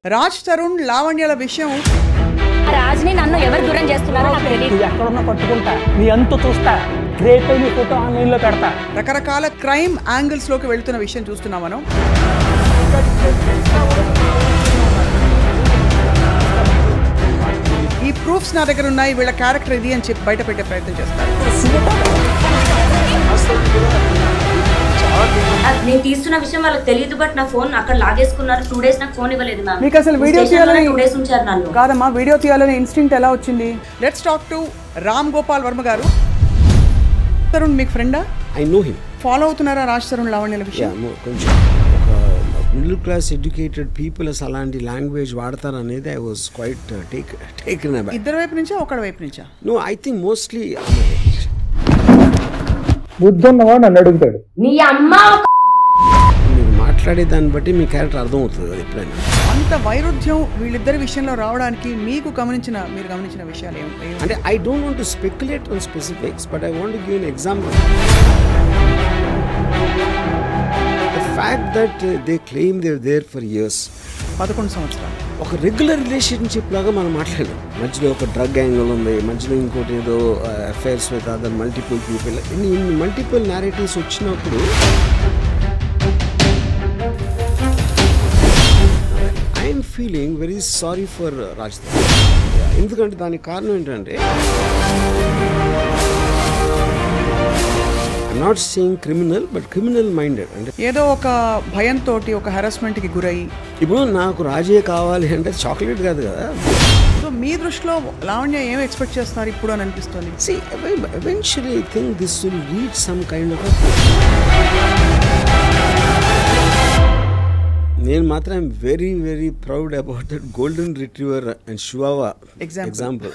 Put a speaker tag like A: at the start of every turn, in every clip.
A: రాజ్ తరుణ్ లావణ్యల విషయం
B: రాజ్ని నన్ను ఎవరు దూరం చేస్తున్నారో నాకు తెలియదు.
C: ఎక్కడున్నా పట్టుకుంటా నీ అంత చూస్తా రేపే నీ ఫోటో ఆన్లైన్లో పెడతా.
A: రకరకాల క్రైమ్ యాంగిల్స్ లోకి వెళ్తున్న విషయం చూస్తున్నాం మనం. ఈ ప్రూఫ్స్ నా దగ్గర ఉన్నాయి, వీళ్ళ క్యారెక్టర్ ఇది అని చెప్పి బయట పెట్టే ప్రయత్నం చేస్తారు.
B: నేను తీస్తున్న విషయం వాళ్ళకి తెలియదు, బట్ నా ఫోన్ అక్కడ లాగేసుకున్నారు. 2 days నాకు ఫోన్ ఇవ్వలేదు మ్యామ్.
A: మీకు అసలు వీడియో తీయాలని
B: 2 days ఉంచారు నన్ను.
A: కాదమ్మా, వీడియో తీయాలని ఇన్స్టింక్ట్ ఎలా వచ్చింది? Let's talk to Ram Gopal Varma గారు. తరుణ్ మీకు ఫ్రెండా?
D: I know him.
A: ఫాలో అవుతున్నారా రాజ్ తరుణ్ లావణ్యల విషయం?
D: కొంచెం మిడిల్ క్లాస్ ఎడ్యుకేటెడ్ పీపుల్ అసలు అలాంటి లాంగ్వేజ్ వాడతారు అనేది I was quite taken about.
A: ఇద్దరు వైపు నుంచా ఒకడి వైపు నుంచా?
D: నో, ఐ థింక్ మోస్ట్లీ
C: బుద్ధున్నవాడు నన్ను అడుగుతాడు.
B: నీ అమ్మ
D: మీరు మాట్లాడే దాన్ని బట్టి మీ క్యారెక్టర్ అర్థం అవుతుంది కదా ఎప్పుడైనా.
A: అంత వైరుధ్యం వీళ్ళిద్దరి విషయంలో రావడానికి మీరు గమనించిన విషయాలు ఏమి?
D: అంటే I don't want to speculate on specifics, but I want to give an example. The fact that they claim they are there for years.
A: 11 సంవత్సరాలు
D: ఒక రెగ్యులర్ రిలేషన్షిప్ లాగా మనం మాట్లాడాం. మధ్యలో ఒక డ్రగ్ యాంగిల్ ఉంది, మధ్యలో ఇంకోటి ఏదో affairs with other multiple people, ఇన్ని మల్టిపుల్ నారేటివ్స్ వచ్చినప్పుడు I'm feeling very sorry for Raj. ఎందుకంటే దానికి కారణం ఏంటంటే I'm not saying criminal, but criminal minded. అంటే
A: ఏదో ఒక భయంతో ఒక హెరాస్మెంట్కి గురయ్యి,
D: ఇప్పుడు నాకు రాజే కావాలి అంటే చాక్లెట్ కాదు కదా.
A: సో మీ దృష్టిలో లావణ్య ఏం ఎక్స్పెక్ట్ చేస్తున్నారు ఇప్పుడు అని అనిపిస్తుంది?
D: See, eventually I think this will reach some kind of a... నేను మాత్రం I'm very very proud about that golden retriever and chihuahua example.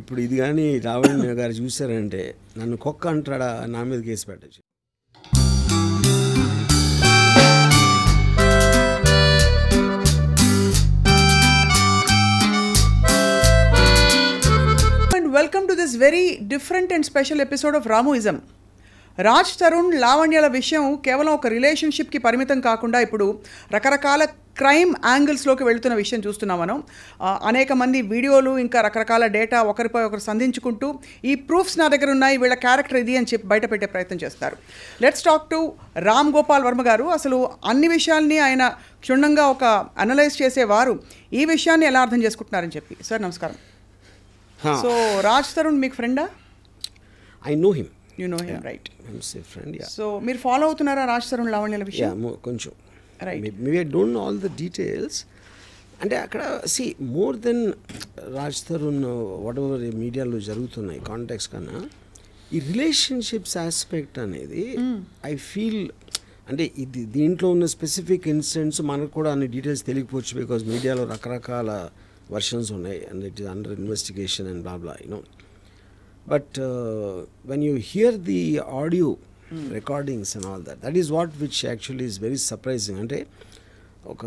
D: ఇప్పుడు ఇది కానీ లావణ్య గారు చూసారంటే నన్ను కుక్క అంటాడా, నా మీద కేసు పెట్టచ్చు.
A: Welcome to this very different and special episode of Ramuism. Raj Tarun లావణ్యల విషయం కేవలం ఒక రిలేషన్షిప్కి పరిమితం కాకుండా ఇప్పుడు రకరకాల క్రైమ్ యాంగిల్స్లోకి వెళుతున్న విషయం చూస్తున్నాం మనం. అనేక మంది వీడియోలు, ఇంకా రకరకాల డేటా ఒకరిపై ఒకరు సంధించుకుంటూ ఈ ప్రూఫ్స్ నా దగ్గర ఉన్నాయి, వీళ్ళ క్యారెక్టర్ ఇది అని చెప్పి బయట పెట్టే ప్రయత్నం చేస్తారు. Let's talk to Ram Gopal Varma గారు. అసలు అన్ని విషయాల్ని ఆయన క్షుణ్ణంగా ఒక అనలైజ్ చేసేవారు. ఈ విషయాన్ని ఎలా అర్థం చేసుకుంటున్నారని చెప్పి. సార్ నమస్కారం. సో రాజ్ తరుణ్ మీకు ఫ్రెండా?
D: I know him.
A: You know him, right?
D: Friend.
A: So మీరు ఫాలో అవుతున్నారా రాజ్ తరుణ్ లావణ్యల విషయం?
D: కొంచెం.
A: Right.
D: Maybe I don't no all the details. అంటే అక్కడ more than Raj Tarun what ever మీడియాలో జరుగుతున్నాయి కాంటాక్ట్స్ కన్నా ఈ రిలేషన్షిప్స్ ఆస్పెక్ట్ అనేది ఐ ఫీల్, అంటే ఇది దీంట్లో ఉన్న స్పెసిఫిక్ ఇన్సిడెంట్స్ మనకు కూడా అన్ని డీటెయిల్స్ తెలియకపోవచ్చు, బికాజ్ మీడియాలో రకరకాల వర్షన్స్ ఉన్నాయి and it is under investigation and blah blah, you know. But when you here the audio recordings and all that is what which actually is very surprising. అంటే ఒక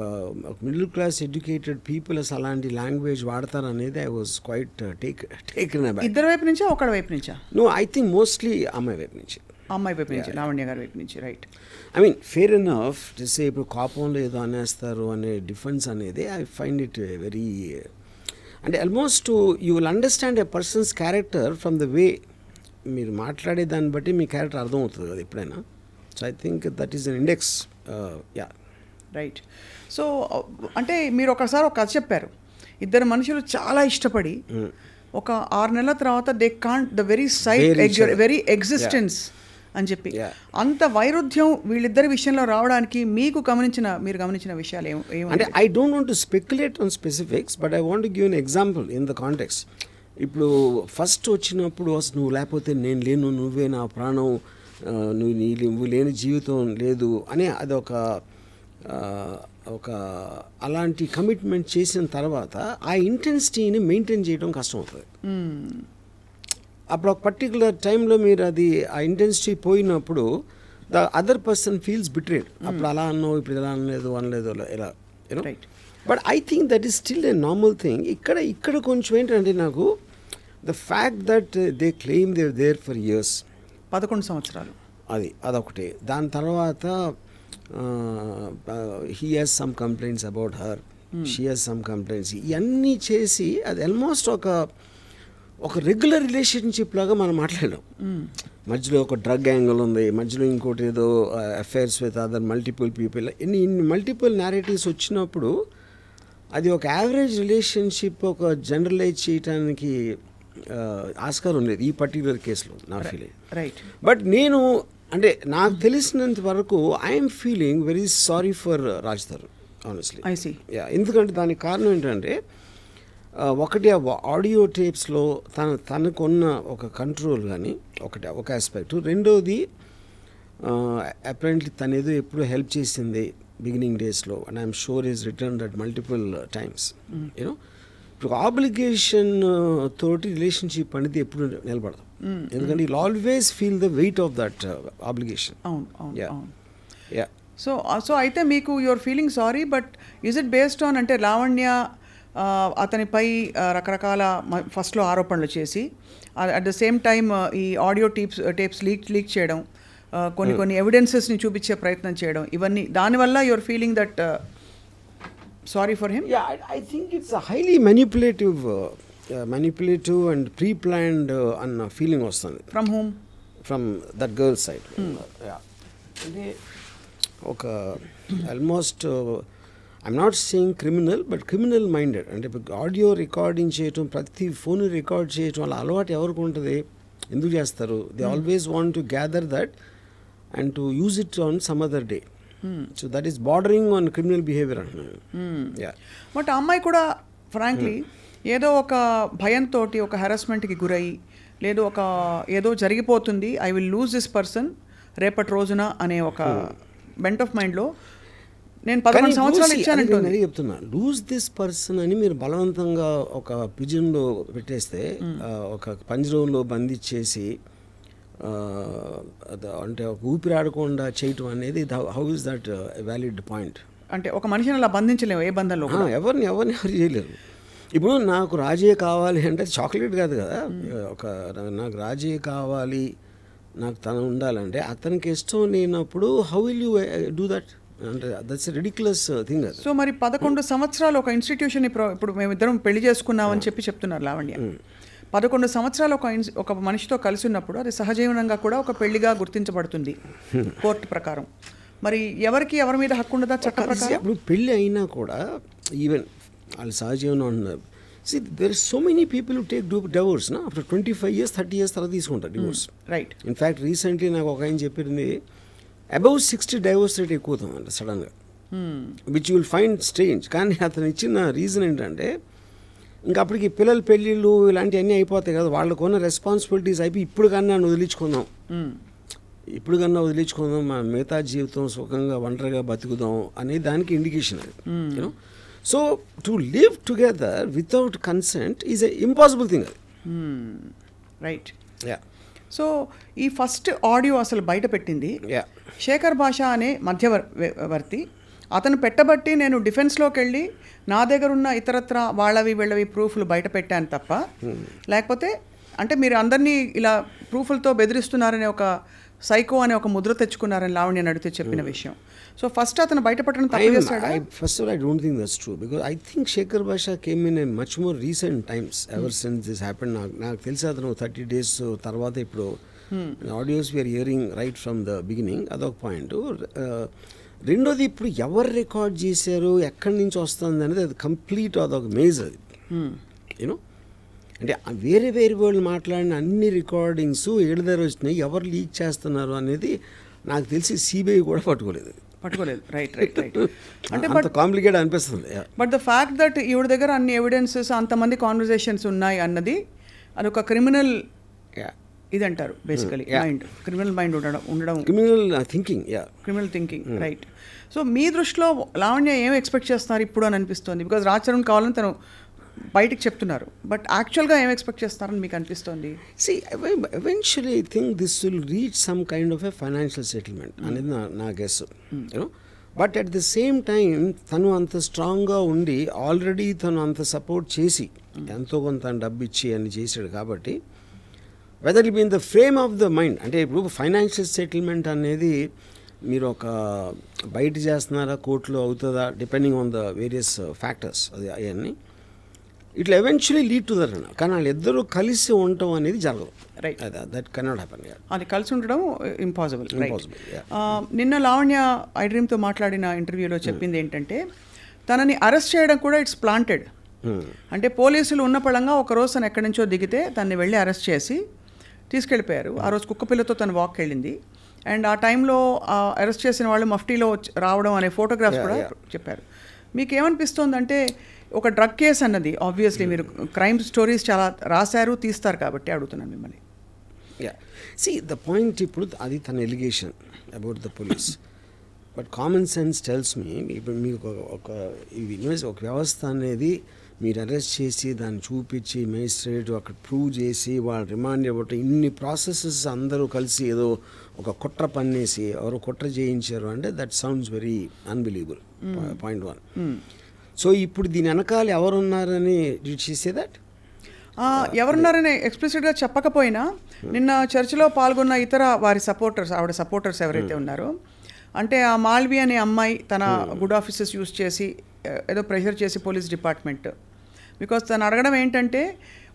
D: middle class educated people అసలు అలాంటి language వాడతారు అనేది I was quite taken about.
A: ఇద్దరు వైపు నుంచా ఒకడి వైపు నుంచా?
D: నో, ఐ థింక్ మోస్ట్లీ అమ్మాయి వైపు నుంచి.
A: అమ్మాయి వైపు నుంచి, లావణ్య గారి వైపు నుంచి, right?
D: I mean fair enough చేసే ఇప్పుడు కోపంలో ఏదో అనేస్తారు అనే డిఫెన్స్ అనేది ఐ ఫైండ్ ఇట్ వెరీ, అంటే almost you will understand a persons character from the way మీరు మాట్లాడే దాన్ని బట్టి మీ క్యారెక్టర్ అర్థం అవుతుంది కదా ఎప్పుడైనా. So I think that is an index. Yeah,
A: right. So అంటే మీరు ఒకసారి ఒక కథ చెప్పారు. ఇద్దరు మనుషులు చాలా ఇష్టపడి ఒక 6 నెలల తర్వాత they can't the very very existence అని చెప్పి, అంత వైరుధ్యం వీళ్ళిద్దరి విషయంలో రావడానికి మీరు గమనించిన విషయాలు ఏమి?
D: అంటే I don't want to speculate on specifics, but I want to give an example in the context. ఇప్పుడు ఫస్ట్ వచ్చినప్పుడు అసలు నువ్వు లేకపోతే నేను లేను, నువ్వే నా ప్రాణం, నువ్వు లేని జీవితం లేదు అని అదొక అలాంటి కమిట్మెంట్ చేసిన తర్వాత ఆ ఇంటెన్సిటీని మెయింటైన్ చేయడం కష్టం అవుతుంది. అప్పుడు ఒక పర్టికులర్ టైంలో మీరు అది ఆ ఇంటెన్సిటీ పోయినప్పుడు the other person feels betrayed. అప్పుడు అలా అన్నావు, ఇప్పుడు ఇలా అనలేదు ఇలా, you know. But I think that is still a normal thing. ఇక్కడ కొంచెం ఏంటంటే నాకు the fact that they claim they are there for years.
A: 11 సంవత్సరాలు
D: అదొకటి. దాని తర్వాత he has some complaints about her, she has some complaints, ఇవన్నీ చేసి అది ఆల్మోస్ట్ ఒక రెగ్యులర్ రిలేషన్షిప్ లాగా మనం మాట్లాడాం. మధ్యలో ఒక డ్రగ్ యాంగిల్ ఉంది, మధ్యలో ఇంకోటి ఏదో affairs with other multiple people, ఇన్ని మల్టిపుల్ నేరేటివ్స్ వచ్చినప్పుడు అది ఒక యావరేజ్ రిలేషన్షిప్ ఒక జనరలైజ్ చేయడానికి ఆస్కారం లేదు ఈ పర్టికులర్ కేసులో నా ఫీలింగ్.
A: రైట్.
D: బట్ నేను అంటే నాకు తెలిసినంత వరకు I'm feeling very sorry for Raj Tarun honestly.
A: I see.
D: ఎందుకంటే దానికి కారణం ఏంటంటే ఒకటి ఆడియో టేప్స్లో తనకున్న ఒక కంట్రోల్ కానీ ఒక ఆస్పెక్ట్, రెండోది అపరెంట్లీ తనేదో ఎప్పుడు హెల్ప్ చేసింది బిగినింగ్ డేస్లో, and I'm sure is return that multiple times. You know ఇప్పుడు ఆబ్లిగేషన్ తోటి రిలేషన్షిప్ అనేది ఎప్పుడు నిలబడదు, ఎందుకంటే you always feel the weight of that obligation.
A: అవును. సో అయితే మీకు your feeling sorry, but is it based on అంటే లావణ్య అతనిపై రకరకాల ఫస్ట్లో ఆరోపణలు చేసి అట్ ద సేమ్ టైమ్ ఈ ఆడియో టేప్స్ లీక్ చేయడం, కొన్ని ఎవిడెన్సెస్ని చూపించే ప్రయత్నం చేయడం, ఇవన్నీ దానివల్ల your feeling that sorry for him?
D: I think it's highly manipulative and pre planned అన్న ఫీలింగ్ వస్తుంది.
A: From whom?
D: From that girl side. అంటే ఒక almost I'm not saying criminal, but criminal minded. అంటే ఆడియో రికార్డింగ్ చేయటం, ప్రతి phone record చేయటం అలా అలవాటు ఎవరికి ఉంటుంది, ఎందుకు చేస్తారు? They always want to gather that and to use it on some other day. So that is bordering on criminal behaviour అంటున్నాను.
A: బట్ ఆ అమ్మాయి కూడా ఫ్రాంక్లీ ఏదో ఒక భయంతో ఒక హెరాస్మెంట్కి గురయ్యి, లేదు ఏదో జరిగిపోతుంది, I will lose this person రేపటి రోజున అనే ఒక బెంట్ ఆఫ్ మైండ్లో నేను 11 సంవత్సరాలు ఇచ్చానంటే
D: చెప్తున్నా. లూజ్ దిస్ పర్సన్ అని మీరు బలవంతంగా ఒక పిజన్లో పెట్టేస్తే, ఒక పంజరంలో బంధించేసి అంటే ఒక ఊపిరాడకుండా చేయటం అనేది how is that valid point?
A: అంటే ఒక మనిషిని అలా బంధించలేము ఏ బంధంలో,
D: ఎవరు చేయలేరు. ఇప్పుడు నాకు రాజే కావాలి అంటే చాక్లెట్ కాదు కదా, నాకు రాజే కావాలి, నాకు తను ఉండాలంటే అతనికి ఇష్టం లేనప్పుడు how will you do that? అంటే దట్స్ రిడిక్యులస్ థింగ్.
A: సో మరి 11 సంవత్సరాలు ఒక ఇన్స్టిట్యూషన్, ఇప్పుడు మేమిద్దరం పెళ్లి చేసుకున్నామని చెప్తున్నారు లావణ్య. 11 సంవత్సరాలు ఒక మనిషితో కలిసి ఉన్నప్పుడు అది సహజీవనంగా కూడా ఒక పెళ్లిగా గుర్తించబడుతుంది కోర్టు ప్రకారం. మరి ఎవరి మీద హక్కు ఉండదా చట్ట ప్రకారం?
D: ఇప్పుడు పెళ్ళి అయినా కూడా ఈవెన్ వాళ్ళు సహజీవనం అంటున్నారు. See, there are so many people who take divorce na after 25 years, 30 years తర్వాత తీసుకుంటారు డివోర్స్.
A: రైట్.
D: ఇన్ఫ్యాక్ట్ రీసెంట్లీ నాకు ఒక ఆయన చెప్పింది అబౌవ్ 60 డైవోర్స్ రేట్ ఎక్కువ అవుతుందంట సడన్గా, which you will find strange. కానీ అతను ఇచ్చిన రీజన్ ఏంటంటే ఇంకా అప్పటికి పిల్లల పెళ్ళిళ్ళు ఇలాంటివన్నీ అయిపోతాయి కదా, వాళ్ళకు ఉన్న రెస్పాన్సిబిలిటీస్ అయిపోయి ఇప్పుడు కన్నా వదిలించుకుందాం, మా మిగతా జీవితం సుఖంగా ఒంటరిగా బతుకుదాం అనే దానికి ఇండికేషన్ అది. You know, so to live together without consent is a impossible thing అది.
A: రైట్. సో ఈ ఫస్ట్ ఆడియో అసలు బయట పెట్టింది శేఖర్ భాష అనే మధ్యవర్తి. అతను పెట్టబట్టి నేను డిఫెన్స్లోకి వెళ్ళి నా దగ్గర ఉన్న ఇతరత్ర వీళ్ళవి ప్రూఫ్లు బయట పెట్టాను తప్ప, లేకపోతే అంటే మీరు అందరినీ ఇలా ప్రూఫ్లతో బెదిరిస్తున్నారనే ఒక సైకో అనే ఒక ముద్ర తెచ్చుకున్నారని లావణ్య అడిగితే చెప్పిన విషయం. సో ఫస్ట్ అతను బయటపడడం తప్పు చేశాడు.
D: First of all, I don't think that's true, because I think Shekhar Basha came in a much more recent times, ever since this happened. నాకు తెలిసి అతను 30 days తర్వాత ఇప్పుడు audios we are hearing right from the beginning, అదొక point. రెండోది ఇప్పుడు ఎవరు record చేశారు, ఎక్కడి నుంచి వస్తుంది అనేది అది కంప్లీట్ అదొక మేజ్ అది. యూనో, అంటే వేరే వాళ్ళు మాట్లాడిన అన్ని రికార్డింగ్స్ ఏడు దగ్గర వచ్చినాయి, ఎవరు లీక్ చేస్తున్నారు అనేది నాకు తెలిసి సిబిఐ కూడా పట్టుకోలేదు.
A: రైట్.
D: అంటే కాంప్లికేట్ అనిపిస్తుంది.
A: బట్ ద ఫ్యాక్ట్ దట్ ఈవిడ దగ్గర అన్ని ఎవిడెన్సెస్, అంతమంది కాన్వర్జేషన్స్ ఉన్నాయి అన్నది అదొక క్రిమినల్ ఇది అంటారు బేసికలీ, మైండ్, క్రిమినల్ మైండ్ ఉండడం, క్రిమినల్ థింకింగ్. రైట్. సో మీ దృష్టిలో లావణ్య ఏం ఎక్స్పెక్ట్ చేస్తున్నారు ఇప్పుడు అని అనిపిస్తుంది? బికాజ్ రాజ్ తరుణ్ కావాలని తను బయటికి చెప్తున్నారు, బట్ యాక్చువల్గా ఏం ఎక్స్పెక్ట్ చేస్తారని మీకు అనిపిస్తుంది?
D: See, eventually I think this will reach some kind of a financial settlement అనేది నా guess. You know, but at the same time తను అంత స్ట్రాంగ్గా ఉండి ఆల్రెడీ తను అంత సపోర్ట్ చేసి ఎంతో కొంత డబ్బు ఇచ్చి అన్ని చేశాడు కాబట్టి, whether it be in the frame of the mind, అంటే ఇప్పుడు ఫైనాన్షియల్ సెటిల్మెంట్ అనేది మీరు ఒక బయట చేస్తున్నారా కోర్టులో అవుతుందా depending on the various factors అది అవన్నీ ఇట్లా ఎవెన్చువలీ లీడ్ టు దట్ అన్న. కానీ వాళ్ళిద్దరూ కలిసి ఉండటం అనేది జరగదు.
A: Right,
D: that cannot happen.
A: అది కలిసి ఉండడం ఇంపాసిబుల్. నిన్న లావణ్య ఐ డ్రీమ్తో మాట్లాడిన ఇంటర్వ్యూలో చెప్పింది ఏంటంటే తనని అరెస్ట్ చేయడం కూడా ఇట్స్ ప్లాంటెడ్. అంటే పోలీసులు ఉన్న పళంగా ఒకరోజు తను ఎక్కడి నుంచో దిగితే తనని వెళ్ళి అరెస్ట్ చేసి తీసుకెళ్ళిపోయారు. ఆ రోజు కుక్కపిల్లతో తను వాక్ వెళ్ళింది. అండ్ ఆ టైంలో అరెస్ట్ చేసిన వాళ్ళు మఫ్టీలో రావడం అనే ఫోటోగ్రాఫ్స్ కూడా చెప్పారు. మీకు ఏమనిపిస్తోందంటే ఒక డ్రగ్ కేసు అన్నది ఆబ్వియస్లీ మీరు క్రైమ్ స్టోరీస్ చాలా రాశారు తీస్తారు కాబట్టి అడుగుతున్నాను మిమ్మల్ని.
D: See, the point ఇప్పుడు అది తన allegation about the police. But common sense tells me ఇప్పుడు మీకు ఒక వ్యవస్థ అనేది మీరు అరెస్ట్ చేసి దాన్ని చూపించి మేజిస్ట్రేట్ అక్కడ ప్రూవ్ చేసి వాళ్ళు రిమాండ్ ఇవ్వటం ఇన్ని ప్రాసెసెస్ అందరూ కలిసి ఏదో ఒక కుట్ర పన్నేసి ఎవరు కుట్ర చేయించారు అంటే that sounds very unbelievable. Point 1. So ఇప్పుడు దీని వెనకాల ఎవరున్నారని చేసే దట్
A: ఎవరున్నారని ఎక్స్ప్లిసిట్గా చెప్పకపోయినా నిన్న చర్చలో పాల్గొన్న ఇతర వారి సపోర్టర్స్ ఆవిడ సపోర్టర్స్ ఎవరైతే ఉన్నారో అంటే ఆ మాల్వి అనే అమ్మాయి తన గుడ్ ఆఫీసెస్ యూజ్ చేసి ఏదో ప్రెషర్ చేసి పోలీస్ డిపార్ట్మెంట్ బికాస్ తను అడగడం ఏంటంటే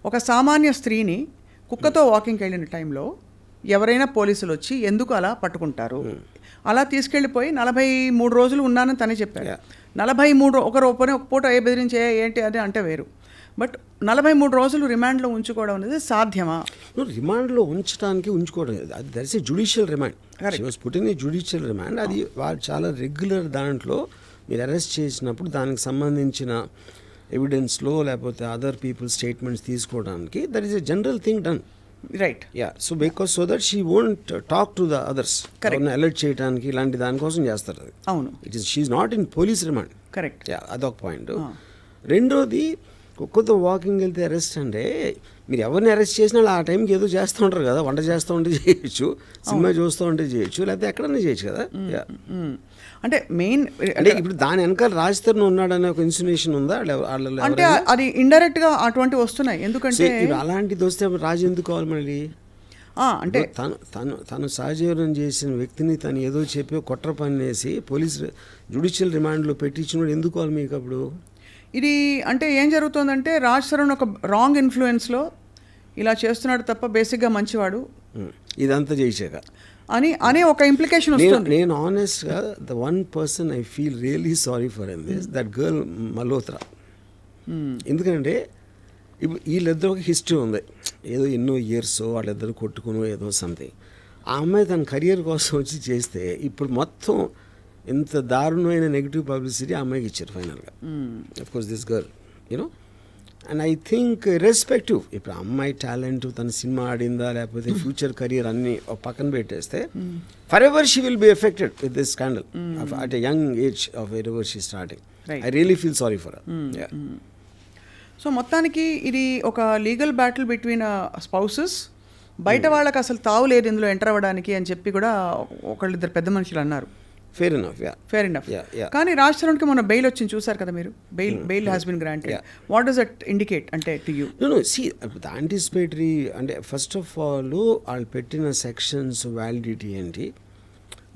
A: ఒక సామాన్య స్త్రీని కుక్కతో వాకింగ్కి వెళ్ళిన టైంలో ఎవరైనా పోలీసులు వచ్చి ఎందుకు అలా పట్టుకుంటారు, అలా తీసుకెళ్ళిపోయి 43 రోజులు ఉన్నానని తనే చెప్పారు. 43 ఒక పూట ఏ బెదిరించే ఏంటి అది అంటే వేరు. బట్ 43 రోజులు రిమాండ్లో ఉంచుకోవడం అనేది సాధ్యమా?
D: రిమాండ్లో ఉంచుకోవడం అది that is a judicial remand. She was put in a judicial remand. అది వాళ్ళు చాలా రెగ్యులర్ దాంట్లో మీరు అరెస్ట్ చేసినప్పుడు దానికి సంబంధించిన ఎవిడెన్స్లో లేకపోతే అదర్ పీపుల్ స్టేట్మెంట్స్ తీసుకోవడానికి that is a general thing done.
A: Right,
D: yeah. So because so that she won't talk to the others alert చేయడానికి ఇలాంటి దానికోసం చేస్తారు అది.
A: అవును,
D: it is she's not in police remand.
A: Correct.
D: Yeah, అదొక point. రెండోది కుక్కతో వాకింగ్ వెళ్తే అరెస్ట్ అంటే మీరు ఎవరిని అరెస్ట్ చేసినా ఆ టైంకి ఏదో చేస్తూ ఉంటారు కదా, వంట చేస్తూ ఉంటే చేయొచ్చు, సినిమా చూస్తూ ఉంటే చేయొచ్చు, లేకపోతే ఎక్కడన్నా చేయొచ్చు కదా.
A: అంటే మెయిన్
D: అంటే ఇప్పుడు దాని వెనకాల రాజ్ తరుణ్ ఉన్నాడనే ఒక ఇన్సినేషన్ ఉందా?
A: అంటే అది ఇండైరెక్ట్ గా అటువంటి వస్తున్నాయి. ఎందుకంటే
D: అలాంటిది వస్తే రాజు ఎందుకు కావాలి మళ్ళీ?
A: అంటే
D: తను సహజీవనం చేసిన వ్యక్తిని తను ఏదో చెప్పి కుట్ర పన్నేసి పోలీస్ జ్యుడిషియల్ రిమాండ్లో పెట్టించినప్పుడు ఎందుకు కావాలి మీకు అప్పుడు?
A: ఇది అంటే ఏం జరుగుతుందంటే రాజ్ తరుణ్ ఒక రాంగ్ ఇన్ఫ్లుయెన్స్లో ఇలా చేస్తున్నాడు తప్ప బేసిక్గా మంచివాడు
D: ఇదంతా చేసాక
A: అనే ఒక ఇంప్లికేషన్ వస్తుంది.
D: నేను ఆనెస్ట్గా the one person I feel really sorry for in this that girl Malhotra. ఎందుకంటే ఇప్పుడు వీళ్ళిద్దరు ఒక హిస్టరీ ఉంది, ఏదో ఎన్నో ఇయర్స్ వాళ్ళిద్దరు కొట్టుకుని ఏదో సంథింగ్. ఆ అమ్మాయి తన కెరియర్ కోసం వచ్చి చేస్తే ఇప్పుడు మొత్తం ఎంత దారుణమైన నెగిటివ్ పబ్లిసిటీ ఆ అమ్మాయికి ఇచ్చారు ఫైనల్గా. Of course this girl you know and I think respective ఇప్పుడు అమ్మాయి టాలెంట్ తన సినిమా ఆడిందా లేకపోతే ఫ్యూచర్ కెరియర్ అన్ని ఒక పక్కన పెట్టేస్తే for ever she will be affected with this scandal at a young age of where ever she starting. I really feel sorry for her.
A: So మొత్తానికి ఇది ఒక లీగల్ బ్యాటిల్ బిట్వీన్ స్పౌసెస్. బయట వాళ్ళకి అసలు తావు లేదు ఇందులో ఎంటర్ అవ్వడానికి అని చెప్పి కూడా ఒకళ్ళిద్దరు పెద్ద మనుషులు అన్నారు.
D: Fair enough, yeah,
A: fair enough. కానీ రాజ్ తరుణ్కి మొన్న బెయిల్ వచ్చింది చూసారు కదా మీరు. Bail has been granted. What does that indicate అంటే to you?
D: No see the anticipatory అంటే ఫస్ట్ ఆఫ్ ఆల్ వాళ్ళు పెట్టిన సెక్షన్స్ వ్యాలిడిటీ ఏంటి,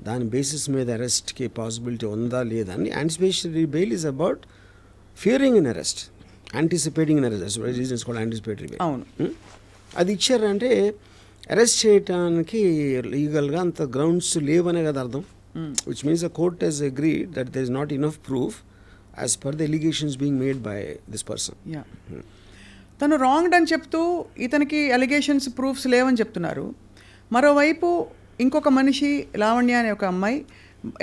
D: దాని బేసిస్ మీద అరెస్ట్కి పాసిబిలిటీ ఉందా లేదా అని. Anticipatory bail is about Fearing in arrest, anticipating in arrest, reasons కూడా యాంటిసిపేటరీ బెయిల్.
A: అవును,
D: అది ఇచ్చారంటే అరెస్ట్ చేయడానికి లీగల్గా అంత గ్రౌండ్స్ లేవనే కదా అర్థం. Which means the court has agreed that there is not enough proof as per the allegations being made by this person.
A: Yeah. తను రాంగ్డ్ అని చెప్తూ ఇతనికి అలిగేషన్స్ ప్రూఫ్స్ లేవని చెప్తున్నారు. మరోవైపు ఇంకొక మనిషి లావణ్య అనే ఒక అమ్మాయి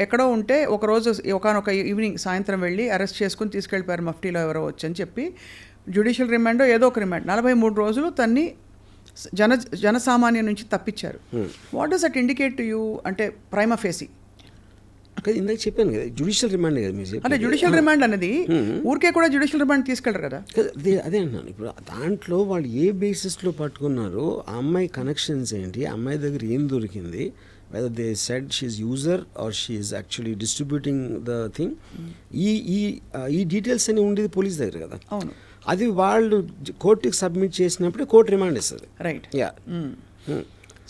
A: ఎక్కడో ఉంటే ఒకరోజు ఒకనొక ఈవినింగ్ సాయంత్రం వెళ్ళి అరెస్ట్ చేసుకుని తీసుకెళ్ళిపోయారు మఫ్టీలో ఎవరో వచ్చని చెప్పి జ్యుడిషియల్ రిమాండో ఏదో ఒక రిమాండ్ 43 రోజులు తన్ని జనసామాన్యం నుంచి తప్పించారు. What does that indicate to you అంటే ప్రైమా ఫేసి?
D: ఇందాక చెప్పాను కదా జ్యుడిషియల్ రిమాండ్ కదా మీరు.
A: అంటే జ్యుడిషియల్ రిమాండ్ అనేది ఊరికే కూడా జ్యుడిషియల్ రిమాండ్ తీసుకెళ్ళరు కదా.
D: అదే అంటున్నాను. ఇప్పుడు దాంట్లో వాళ్ళు ఏ బేసిస్లో పట్టుకున్నారో ఆ అమ్మాయి కనెక్షన్స్ ఏంటి, ఆ అమ్మాయి దగ్గర ఏం దొరికింది, whether they said she's user or she is actually distributing the thing, ఈ డీటెయిల్స్ అని ఉండేది పోలీస్ దగ్గర కదా.
A: అవును,
D: అది వాళ్ళు కోర్టుకి సబ్మిట్ చేసినప్పుడు కోర్టు రిమాండ్ ఇస్తుంది.
A: రైట్.
D: యా.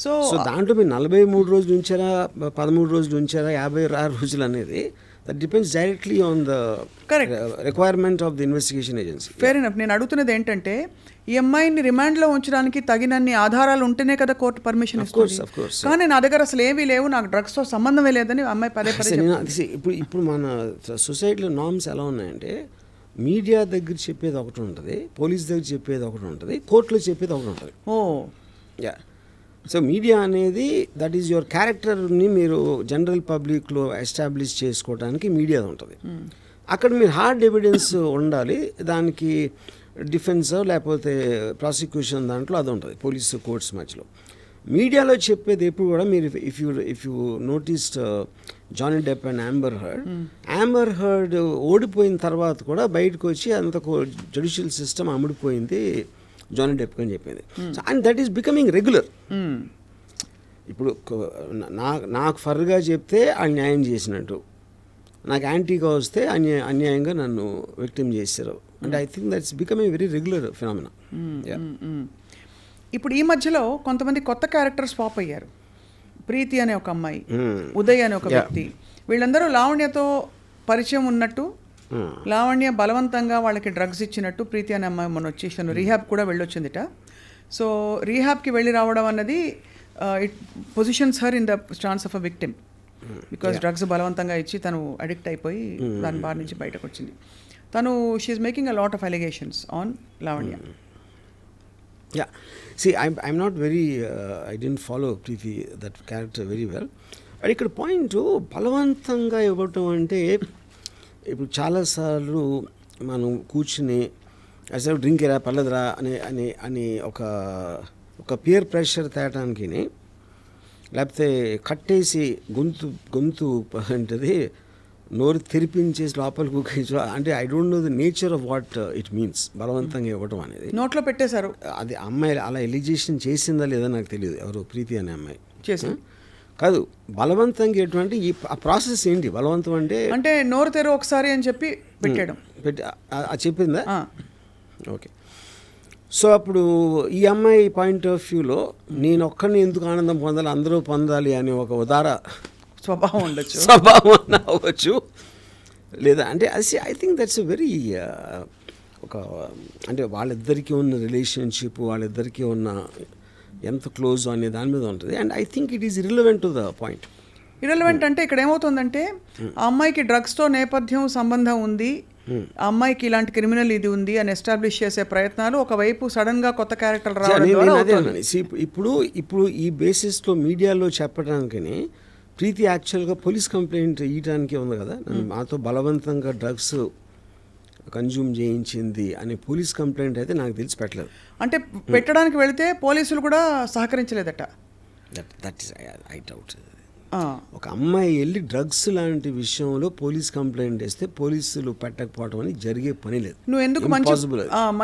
A: సో
D: దాంట్లో మీరు 43 రోజులు ఉంచారా, 13 రోజులు ఉంచారా, 56 రోజులు అనేది that depends directly on the requirement of the investigation agency.
A: Fair enough. నేను అడుగుతున్నది ఏంటంటే ఈ అమ్మాయిని రిమాండ్లో ఉంచడానికి తగినన్ని ఆధారాలు ఉంటేనే కదా కోర్టు పర్మిషన్ ఇస్తుంది. కానీ నా దగ్గర అసలు ఏమీ లేవు, నాకు డ్రగ్స్తో సంబంధమే లేదని అమ్మాయి పదే
D: ఇప్పుడు మన సొసైటీలో నార్మ్స్ ఎలా ఉన్నాయంటే మీడియా దగ్గర చెప్పేది ఒకటి ఉంటుంది, పోలీస్ దగ్గర చెప్పేది ఒకటి ఉంటుంది, కోర్టులో చెప్పేది ఒకటి ఉంటుంది. యా. సో మీడియా అనేది దట్ ఈజ్ యువర్ క్యారెక్టర్ని మీరు జనరల్ పబ్లిక్లో ఎస్టాబ్లిష్ చేసుకోవడానికి మీడియా ఉంటుంది. అక్కడ మీరు హార్డ్ ఎవిడెన్స్ ఉండాలి, దానికి డిఫెన్స్ లేకపోతే ప్రాసిక్యూషన్ దాంట్లో అది ఉంటుంది పోలీసు కోర్ట్స్ మధ్యలో. మీడియాలో చెప్పేది ఎప్పుడు కూడా మీరు if you noticed Johnny Depp and Amber Heard ఓడిపోయిన తర్వాత కూడా బయటకు వచ్చి అంత జ్యుడిషియల్ సిస్టమ్ అమ్ముడిపోయింది జానీ డెప్ అని చెప్పింది. And that is becoming regular. ఇప్పుడు నాకు ఫర్గా చెప్తే అన్యాయం చేసినట్టు, నాకు యాంటీగా వస్తే అన్యాయంగా నన్ను విక్టిమ్ చేశారు. And I think that's becoming very regular phenomena.
A: ఇప్పుడు ఈ మధ్యలో కొంతమంది కొత్త క్యారెక్టర్స్ పాప్ అయ్యారు. ప్రీతి అనే ఒక అమ్మాయి, ఉదయ్ అనే ఒక వ్యక్తి, వీళ్ళందరూ లావణ్యతో పరిచయం ఉన్నట్టు, లావణ్య బలవంతంగా వాళ్ళకి డ్రగ్స్ ఇచ్చినట్టు ప్రీతి అనే అమ్మాయి మొన్న వచ్చేసాను రీహాబ్ కూడా వెళ్ళొచ్చిందిట. సో రీహాబ్కి వెళ్ళి రావడం అన్నది it positions her in the stance of a victim, because drugs బలవంతంగా ఇచ్చి తను అడిక్ట్ అయిపోయి దాని బారి నుంచి బయటకు వచ్చింది. తను she is making a lot of allegations on Lavanya.
D: Yeah, see, I'm not very, I didn't follow Preeti, that character very well. But ఇక్కడ పాయింట్ బలవంతంగా ఇవ్వటం అంటే ఇప్పుడు చాలాసార్లు మనం కూర్చుని అసలు డ్రింక్ ఎరా పర్లేదురా అని ఒక పియర్ ప్రెషర్ తేయటానికి, లేకపోతే కట్టేసి గొంతు అంటే నోరు తెరిపించేసి లోపలికి కూర్చో అంటే I don't know the nature of what it means బలవంతంగా ఇవ్వటం అనేది.
A: నోట్లో పెట్టేశారు.
D: అది అమ్మాయి అలా ఎలిగేషన్ చేసిందా లేదా నాకు తెలియదు, ఎవరు ప్రీతి అనే అమ్మాయి
A: చేసి
D: కాదు. బలవంతంగా ఎటువంటి ఆ ప్రాసెస్ ఏంటి? బలవంతం అంటే
A: నోరు తెరు ఒకసారి అని చెప్పి పెట్టాడు,
D: చెప్పిందా? ఓకే. సో అప్పుడు ఈ అమ్మాయి పాయింట్ ఆఫ్ వ్యూలో నేను ఒక్కడిని ఎందుకు ఆనందం పొందాలి, అందరూ పొందాలి అని ఒక ఉదార
A: స్వభావం ఉండొచ్చు,
D: స్వభావం అవ్వచ్చు. లేదా అంటే అది ఐ థింక్ దట్స్ వెరీ ఒక అంటే వాళ్ళిద్దరికీ ఉన్న రిలేషన్షిప్, వాళ్ళిద్దరికీ ఉన్న ఎంత క్లోజ్ అనే దాని మీద ఉంటుంది. And I think it is irrelevant to the point.
A: Irrelevant అంటే ఇక్కడ ఏమవుతుందంటే ఆ అమ్మాయికి డ్రగ్స్తో నేపథ్యం సంబంధం ఉంది, ఆ అమ్మాయికి ఇలాంటి క్రిమినల్ ఇది ఉంది అని ఎస్టాబ్లిష్ చేసే ప్రయత్నాలు ఒకవైపు సడన్గా కొత్త క్యారెక్టర్ రావడం.
D: ఇప్పుడు ఈ బేసిస్లో మీడియాలో చెప్పడానికి ప్రీతి యాక్చువల్గా పోలీస్ కంప్లైంట్ ఇవ్వడానికి ఉంది కదా, మాతో బలవంతంగా డ్రగ్స్ కన్జ్యూమ్ చేయించింది అనే పోలీస్ కంప్లైంట్ అయితే నాకు తెలిసి పెట్టలేదు.
A: అంటే పెట్టడానికి వెళితే పోలీసులు కూడా సహకరించలేదట.
D: That is I doubt. ఒక అమ్మాయి వెళ్ళి డ్రగ్స్ లాంటి విషయంలో పోలీస్ కంప్లైంట్ వేస్తే పోలీసులు పెట్టకపోవడం అని జరిగే పని లేదు.
A: నువ్వు ఎందుకు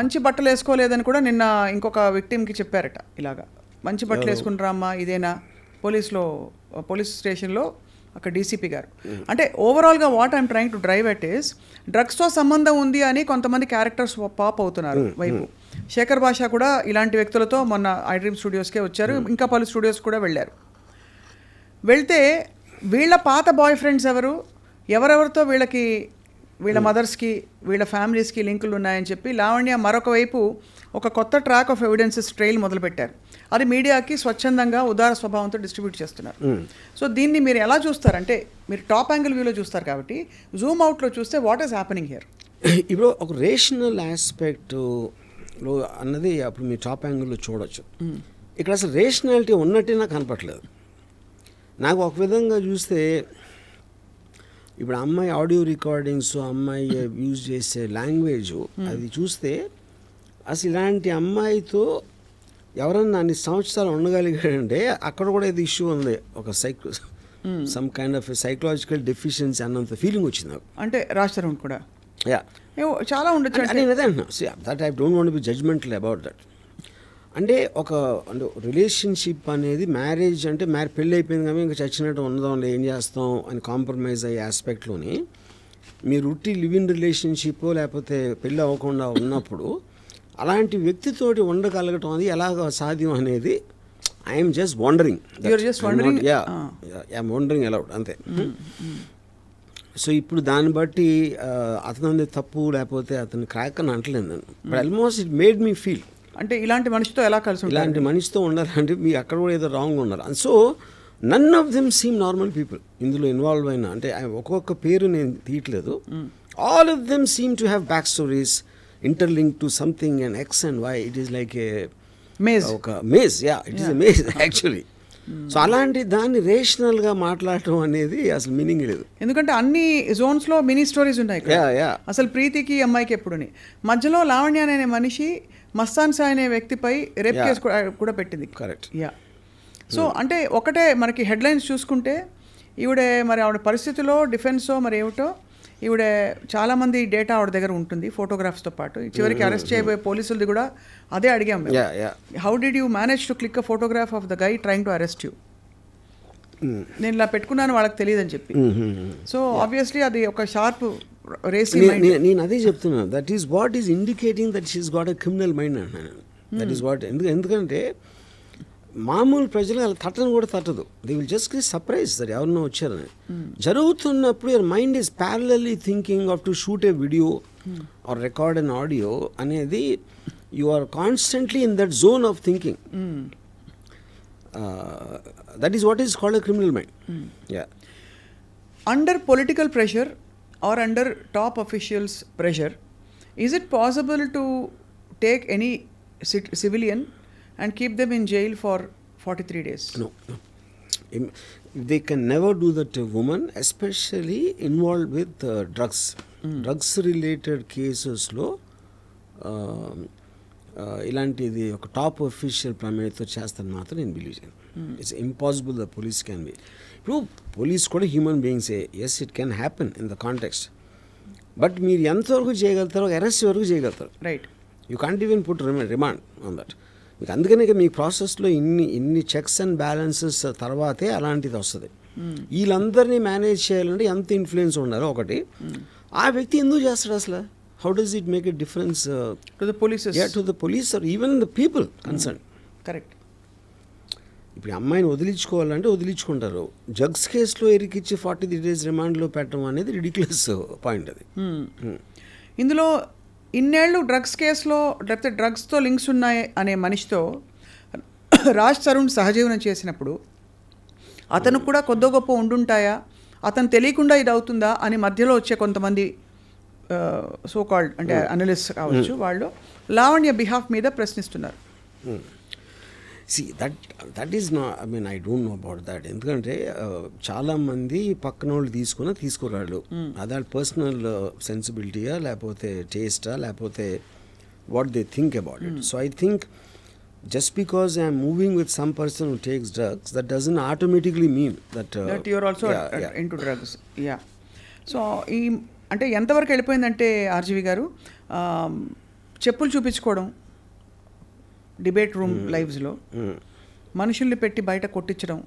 A: మంచి బట్టలు వేసుకోలేదని కూడా నిన్న ఇంకొక విక్టిమ్కి చెప్పారట. ఇలాగా మంచి బట్టలు వేసుకుంటారమ్మా ఇదేనా, పోలీస్ స్టేషన్లో అక్కడ డీసీపీ గారు. అంటే ఓవరాల్గా what I'm trying to drive at is డ్రగ్స్తో సంబంధం ఉంది అని కొంతమంది క్యారెక్టర్స్ పాప్ అవుతున్నారు వైపు. శేఖర్ భాష కూడా ఇలాంటి వ్యక్తులతో మొన్న ఐ డ్రీమ్ స్టూడియోస్కే వచ్చారు, ఇంకా పలు స్టూడియోస్ కూడా వెళ్ళారు. వెళ్తే వీళ్ళ పాత బాయ్ ఫ్రెండ్స్ ఎవరెవరితో వీళ్ళ మదర్స్కి వీళ్ళ ఫ్యామిలీస్కి లింకులు ఉన్నాయని చెప్పి లావణ్య మరొక వైపు ఒక కొత్త ట్రాక్ ఆఫ్ ఎవిడెన్సెస్ ట్రైల్ మొదలుపెట్టారు. అది మీడియాకి స్వచ్ఛందంగా ఉదార స్వభావంతో డిస్ట్రిబ్యూట్ చేస్తున్నారు. సో దీన్ని మీరు ఎలా చూస్తారంటే మీరు టాప్ యాంగిల్ వ్యూలో చూస్తారు కాబట్టి జూమ్ అవుట్లో చూస్తే వాట్ ఈస్ హ్యాపెనింగ్ హియర్?
D: ఇప్పుడు ఒక రేషనల్ ఆస్పెక్ట్లో అన్నది అప్పుడు మీరు టాప్ యాంగిల్లో చూడొచ్చు. ఇక్కడ అసలు రేషనాలిటీ ఉన్నట్టే నాకు కనపట్లేదు. నాకు ఒక విధంగా చూస్తే ఇప్పుడు అమ్మాయి ఆడియో రికార్డింగ్స్, అమ్మాయి యూజ్ చేసే లాంగ్వేజ్ అది చూస్తే అసలు ఇలాంటి అమ్మాయితో ఎవరన్నా అన్ని సంవత్సరాలు ఉండగలిగాడంటే అక్కడ కూడా ఇది ఇష్యూ ఉంది, ఒక some kind of psychological deficiency అన్నంత ఫీలింగ్ వచ్చింది నాకు.
A: అంటే రాజ్ తరుణ్ కూడా చాలా ఉండొచ్చు.
D: నేను అదే అంటున్నా, that I don't want be judgemental about that. అంటే అంటే రిలేషన్షిప్ అనేది మ్యారేజ్ అంటే పెళ్ళి అయిపోయింది కానీ ఇంకా చచ్చినట్టు ఉండదాం, ఏం చేస్తాం అని కాంప్రమైజ్ అయ్యే ఆస్పెక్ట్లోని మీరు ఉట్టి లివ్ ఇన్ రిలేషన్షిప్ లేకపోతే పెళ్ళి అవ్వకుండా ఉన్నప్పుడు అలాంటి వ్యక్తితోటి ఉండగలగటం అది ఎలాగ సాధ్యం అనేది I'm just wondering.
A: You're just wondering?
D: I'm wondering allowed అంతే. సో ఇప్పుడు దాన్ని బట్టి అతను తప్పు లేకపోతే అతను క్రాక్ అని అంటలేదు నేను. But almost it made me feel,
A: అంటే ఇలాంటి మనిషితో ఎలా కలిసి ఉంటారు?
D: ఇలాంటి మనిషితో ఉండాలంటే మీ అక్కడ కూడా ఏదో రాంగ్ ఉన్నారు. And so none of them seem normal people ఇందులో ఇన్వాల్వ్ అయినా. అంటే ఒక్కొక్క పేరు నేను తీయట్లేదు. All of them seem to have back stories interlink to సంథింగ్ and X and Y. It is like a
A: maze,
D: ఒక maze. It is a maze actually. So అలాంటి దాన్ని రేషనల్గా మాట్లాడటం అనేది అసలు మీనింగ్ లేదు.
A: ఎందుకంటే అన్ని జోన్స్లో మినీ స్టోరీస్ ఉన్నాయి ఇక్కడ. అసలు ప్రీతికి అమ్మాయికి ఎప్పుడుని మధ్యలో లావణ్య అనే మనిషి మస్తాన్ సాయి అనే వ్యక్తిపై రేప్ కేసు కూడా పెట్టింది.
D: కరెక్ట్.
A: సో అంటే ఒకటే మనకి హెడ్లైన్స్ చూసుకుంటే ఈవిడే మరి ఆవిడ పరిస్థితిలో డిఫెన్సో మరి ఏమిటో ఈవిడ చాలామంది డేటా ఆవిడ దగ్గర ఉంటుంది ఫోటోగ్రాఫ్స్తో పాటు. చివరికి అరెస్ట్ చేయబోయే పోలీసులది కూడా అదే అడిగాం. How did you manage to click a photograph of the guy trying to arrest you? నేను ఇలా పెట్టుకున్నాను వాళ్ళకి తెలియదని చెప్పి. సో ఆబ్వియస్లీ అది ఒక షార్ప్ రేసి.
D: నేను అదే చెప్తున్నాను, that is what is indicating that she's got a criminal mind అంటున్నాను. That is what. ఎందుకంటే మామూలు ప్రజలు అలా తట్టను కూడా తట్టదు. They will just get surprise that ఎవరినో వచ్చారని. జరుగుతున్నప్పుడు your mind is parallelly thinking of to shoot a video or record an audio అనేది you are constantly in that zone of thinking. That is what is called a criminal mind.
A: Under political pressure or under top officials' pressure, is it possible to take any civilian and keep them in jail for 43 days?
D: No. They can never do that to a woman, especially involved with drugs. Drugs related cases lo ఇలాంటిది ఒక top official ప్రమేయంతో చేస్తాను మాత్రం నేను believe చేయను. It's impossible the police can be. ఇప్పుడు police కూడా human బీయింగ్సే. Yes, it can happen in the context. But మీరు ఎంతవరకు చేయగలుగుతారో అరెస్ట్ వరకు చేయగలుగుతారు.
A: Right.
D: You can't even put remand on that. మీకు అందుకనే మీ ప్రాసెస్లో ఇన్ని చెక్స్ అండ్ బ్యాలెన్సెస్ తర్వాతే అలాంటిది వస్తుంది. వీళ్ళందరినీ మేనేజ్ చేయాలంటే ఎంత ఇన్ఫ్లుయెన్స్ ఉండాలో ఒకటి. ఆ వ్యక్తి ఎందుకు చేస్తాడు అసలు? How does it make a difference
A: to the police?
D: To the police or even the people concern.
A: Correct.
D: ఇప్పుడు అమ్మాయిని వదిలించుకోవాలంటే వదిలించుకుంటారు. డ్రగ్స్ కేసులో ఇరికిచ్చి 43 days రిమాండ్లో పెట్టడం అనేది రిడిక్యులస్ పాయింట్ అది.
A: ఇందులో ఇన్నేళ్ళు డ్రగ్స్ కేసులో లేకపోతే డ్రగ్స్తో లింక్స్ ఉన్నాయి అనే మనిషితో రాజ్ తరుణ్ సహజీవనం చేసినప్పుడు అతను కూడా కొద్దో గొప్ప ఉండుంటాయా, అతను తెలియకుండా ఇది అవుతుందా అని మధ్యలో వచ్చే కొంతమంది సో కాల్డ్ అంటే అనలిస్ట్ కావచ్చు, వాళ్ళు లావణ్య బిహాఫ్ మీద ప్రశ్నిస్తున్నారు.
D: See, that is not, I mean, I don't know about that. ఎందుకంటే చాలామంది పక్కన వాళ్ళు తీసుకురాళ్ళు. అదే పర్సనల్ సెన్సిబిలిటీయా లేకపోతే టేస్టా లేకపోతే what they think about it. So I think just because I am moving with some person who takes drugs, that doesn't automatically mean that
A: you are also into drugs. Yeah. So ఈ అంటే ఎంతవరకు వెళ్ళిపోయిందంటే RGV గారు చెప్పులు చూపించుకోవడం debate room లైవ్స్లో, మనుషుల్ని పెట్టి బయట కొట్టించడం,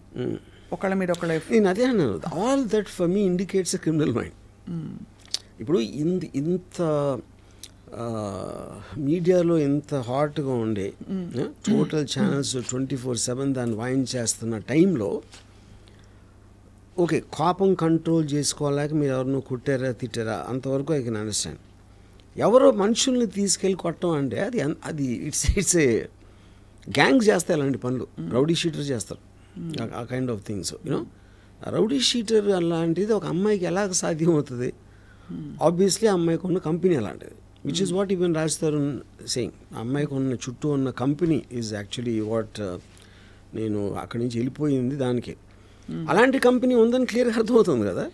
A: ఒకళ్ళ మీద ఒకళ్ళ.
D: నేను అదే అన్నాను, all that for me indicates a criminal mind. ఇప్పుడు ఇంత మీడియాలో ఎంత హాట్గా ఉండే టోటల్ ఛానల్స్ 24/7 దాన్ని వాయించేస్తున్న టైంలో ఓకే కోపం కంట్రోల్ చేసుకోలేక మీరు ఎవరినో కుట్టారా తిట్టారా అంతవరకు ఐ కెన్ అండర్స్టాండ్. ఎవరో మనుషుల్ని తీసుకెళ్ళి కొట్టడం అంటే అది ఇట్స్ ఏ గ్యాంగ్ చేస్తాయి అలాంటి పనులు. రౌడీ షీటర్ చేస్తారు ఆ kind of things. You know rowdy sheeter అలాంటిది ఒక అమ్మాయికి ఎలాగ సాధ్యం అవుతుంది? ఆబ్వియస్లీ ఆ అమ్మాయికి ఉన్న కంపెనీ అలాంటిది, which is what even Raj Tarun saying. ఆ అమ్మాయికి ఉన్న చుట్టూ ఉన్న కంపెనీ ఈజ్ యాక్చువల్లీ వాట్ నేను అక్కడి నుంచి వెళ్ళిపోయింది దానికి. అలాంటి కంపెనీ ఉందని క్లియర్గా అర్థమవుతుంది కదా.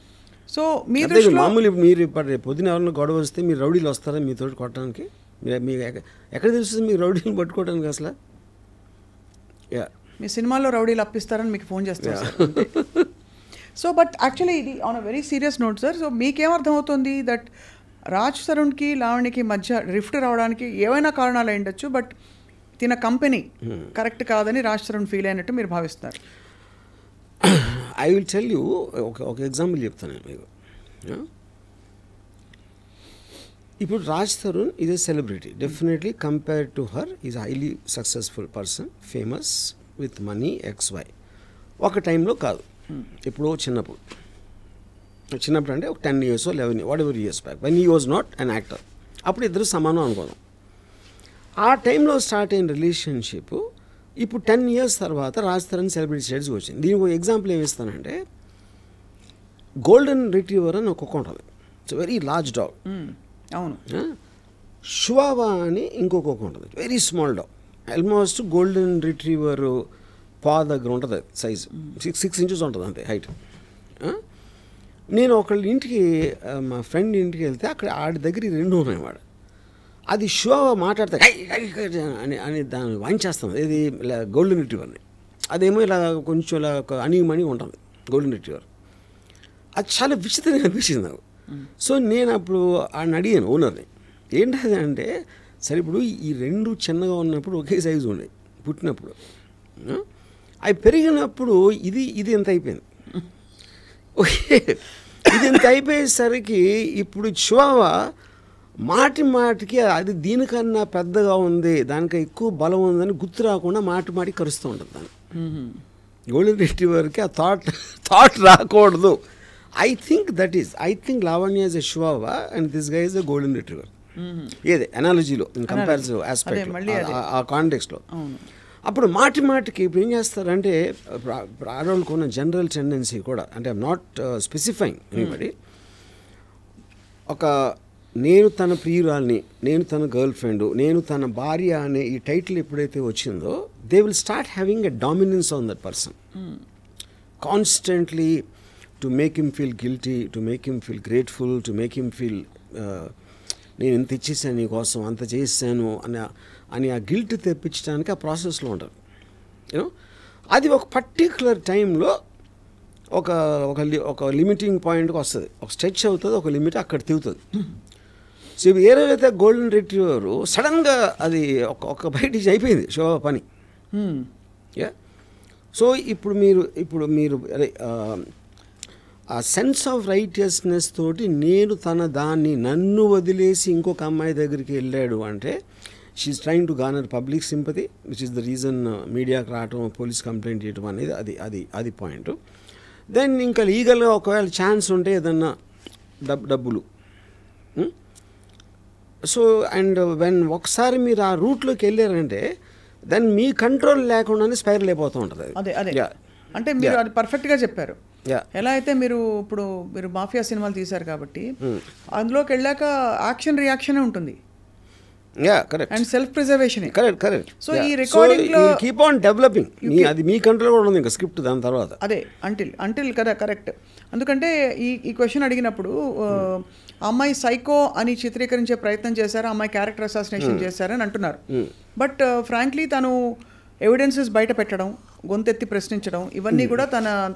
A: సో
D: మామూలు మీరు ఇప్పుడు పొద్దున ఎవరైనా గొడవ వస్తే మీరు రౌడీలు వస్తారా మీతో కొట్టడానికి? మీకు ఎక్కడ తెలుస్తుంది మీకు రౌడీలు పట్టుకోవడానికి అసలు?
A: మీ సినిమాలో రౌడీలు అప్పిస్తారని మీకు ఫోన్ చేస్తారు సార్. సో బట్ యాక్చువల్లీ ఇది on a very serious note sir. So మీకేమర్థమవుతుంది దట్ రాజ్ తరుణ్కి లావణ్యకి మధ్య రిఫ్ట్ రావడానికి ఏవైనా కారణాలు ఉండొచ్చు, బట్ తిన కంపెనీ కరెక్ట్ కాదని రాజ్ తరుణ్ ఫీల్ అయినట్టు మీరు భావిస్తున్నారు?
D: ఐ విల్ టెల్ యూ ఒక ఎగ్జాంపుల్ చెప్తాను మీకు. ఇప్పుడు Raj Tarun is a celebrity, definitely compared to her is highly successful person, famous, with money XY. ఒక టైంలో కాదు, ఎప్పుడో చిన్నప్పుడు అంటే ఒక 10 years 11 what ever years back when he was not an actor. అప్పుడు ఇద్దరు సమానం అనుకోదాం. ఆ టైంలో స్టార్ట్ అయిన రిలేషన్షిప్ ఇప్పుడు 10 years తర్వాత రాజ్ తరుణ్ సెలబ్రిటీ స్టేట్స్కి వచ్చింది. దీనికి ఒక ఎగ్జాంపుల్ ఏమి ఇస్తానంటే, గోల్డెన్ రిట్రీవర్ అని ఒక కుక్క ఉంటుంది. It's very large dog.
A: అవును.
D: షువావా అని ఇంకో కుక్క ఉంటుంది, very small dog. Almost golden retriever పా దగ్గర ఉంటుంది సైజు, 6 inches ఉంటుంది అంతే హైట్. నేను ఒకళ్ళ ఇంటికి, మా ఫ్రెండ్ ఇంటికి వెళ్తే అక్కడ ఆడి దగ్గర 2 ఉన్నాయి. వాడు అది షువావా మాట్లాడితే అని అని దాన్ని వాయించేస్తుంది. ఇది ఇలా గోల్డెన్ రిట్రీవర్ని. అదేమో ఇలా కొంచెం ఇలా అణిగిమణి ఉంటుంది గోల్డెన్ రిట్రీవర్. అది చాలా విచిత్రంగా అనిపించింది నాకు. సో నేను అప్పుడు ఆయన అడిగాను ఓనర్ని, ఏంటది అంటే, సరే ఇప్పుడు ఈ 2 చిన్నగా ఉన్నప్పుడు ఒకే సైజు ఉండే పుట్టినప్పుడు, అవి పెరిగినప్పుడు ఇది ఎంత అయిపోయింది. ఓకే, ఇది ఎంత అయిపోయేసరికి ఇప్పుడు చివావా మాటికి అది దీనికన్నా పెద్దగా ఉంది, దానికి ఎక్కువ బలం ఉందని గుర్తు రాకుండా మాటికి కరుస్తూ ఉంటుంది దాన్ని. గోల్డెన్ రిట్రీవర్కి ఆ థాట్ రాకూడదు. I think Lavanya is a Chihuahua and this guy is a golden retriever. ఏదే అనాలజీలో ఇన్ కంపారిటివ్ ఆస్పెక్ట్ ఆ కాంటెక్స్లో. అప్పుడు మాటికి ఇప్పుడు ఏం చేస్తారంటే, ఆడవాళ్ళకు ఉన్న జనరల్ టెండెన్సీ కూడా, అంటే ఐఎమ్ నాట్ స్పెసిఫైయింగ్ ఎనీబడి, ఒక నేను తన ప్రియురాల్ని, నేను తన గర్ల్ ఫ్రెండ్, నేను తన భార్య అనే ఈ టైటిల్ ఎప్పుడైతే వచ్చిందో, they will start having a dominance on that person constantly, to make him feel guilty, to make him feel grateful, to make him feel నేను ఇంత ఇచ్చేసాను నీకోసం, అంత చేసాను అని ఆ గిల్ట్ తెప్పించడానికి ఆ ప్రాసెస్లో ఉంటారు. యూనో, అది ఒక పర్టిక్యులర్ టైంలో ఒక లిమిటింగ్ పాయింట్కి వస్తుంది, ఒక స్ట్రెచ్ అవుతుంది, ఒక లిమిట్ అక్కడ తిరుగుతుంది. సో ఇప్పుడు ఏదైతే గోల్డెన్ రిట్రీవర్ సడన్గా అది ఒక బయట అయిపోయింది షో పని. సో ఇప్పుడు మీరు అదే ఆ సెన్స్ ఆఫ్ రైటియస్నెస్ తోటి నన్ను వదిలేసి ఇంకొక అమ్మాయి దగ్గరికి వెళ్ళాడు అంటే, she's trying to garner public sympathy, which is the reason మీడియాకి రావటం, పోలీస్ కంప్లైంట్ చేయటం అనేది అది పాయింట్. దెన్ ఇంకా లీగల్గా ఒకవేళ ఛాన్స్ ఉంటే ఏదన్నా డబ్బులు. సో అండ్ ఒకసారి మీరు ఆ రూట్లోకి వెళ్ళారంటే దెన్ మీ కంట్రోల్ లేకుండానే స్పైరల్ అయిపోతూ ఉంటుంది.
A: అదే అంటే మీరు అది పర్ఫెక్ట్గా చెప్పారు. ఎలా అయితే మీరు మాఫియా సినిమాలు తీశారు కాబట్టి అందులోకి వెళ్ళాక యాక్షన్ రియాక్షన్ ఉంటుంది. And self preservation.
D: Correct.
A: So ఈ రికార్డింగ్ లో
D: కీప్ ఆన్ డెవలపింగ్, అది మీ కంట్రోల్ కూడా ఉంది ఇంకా స్క్రిప్ట్ దాని తర్వాత.
A: అదే అంటిల్ కదా, కరెక్ట్. ఎందుకంటే ఈ క్వశ్చన్ అడిగినప్పుడు అమ్మాయి సైకో అని చిత్రీకరించే ప్రయత్నం చేశారు, అమ్మాయి క్యారెక్టర్ అసాసినేషన్ చేశారని అంటున్నారు. బట్ ఫ్రాంక్లీ తను ఎవిడెన్సెస్ బయట పెట్టడం, గొంతెత్తి ప్రశ్నించడం, ఇవన్నీ కూడా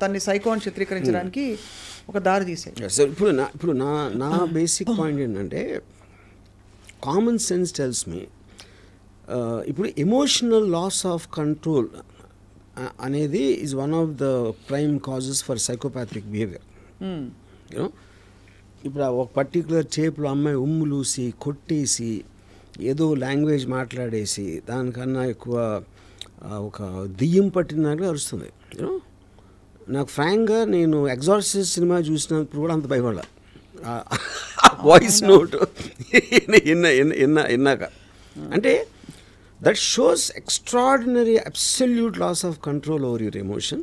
A: తన్ని సైకో అని చిత్రీకరించడానికి ఒక దారి తీసాయి.
D: ఇప్పుడు నా బేసిక్ పాయింట్ ఏంటంటే, కామన్ సెన్స్ టెల్స్ మీ, ఇప్పుడు ఎమోషనల్ లాస్ ఆఫ్ కంట్రోల్ అనేది is one of the prime causes for psychopathic behaviour. You know, ఇప్పుడు ఒక పర్టికులర్ టేప్లో అమ్మాయి ఉమ్ములూసి కొట్టేసి ఏదో లాంగ్వేజ్ మాట్లాడేసి దానికన్నా ఎక్కువ ఒక దెయ్యం పట్టినట్టుగా అరుస్తుంది. యూనో, నాకు ఫ్రాంక్గా నేను ఎగ్జార్సిస్ట్ సినిమా చూసినప్పుడు కూడా అంత భయపడాల వాయిస్ నోట్ విన్నాక. అంటే that shows extraordinary absolute loss of control over your emotion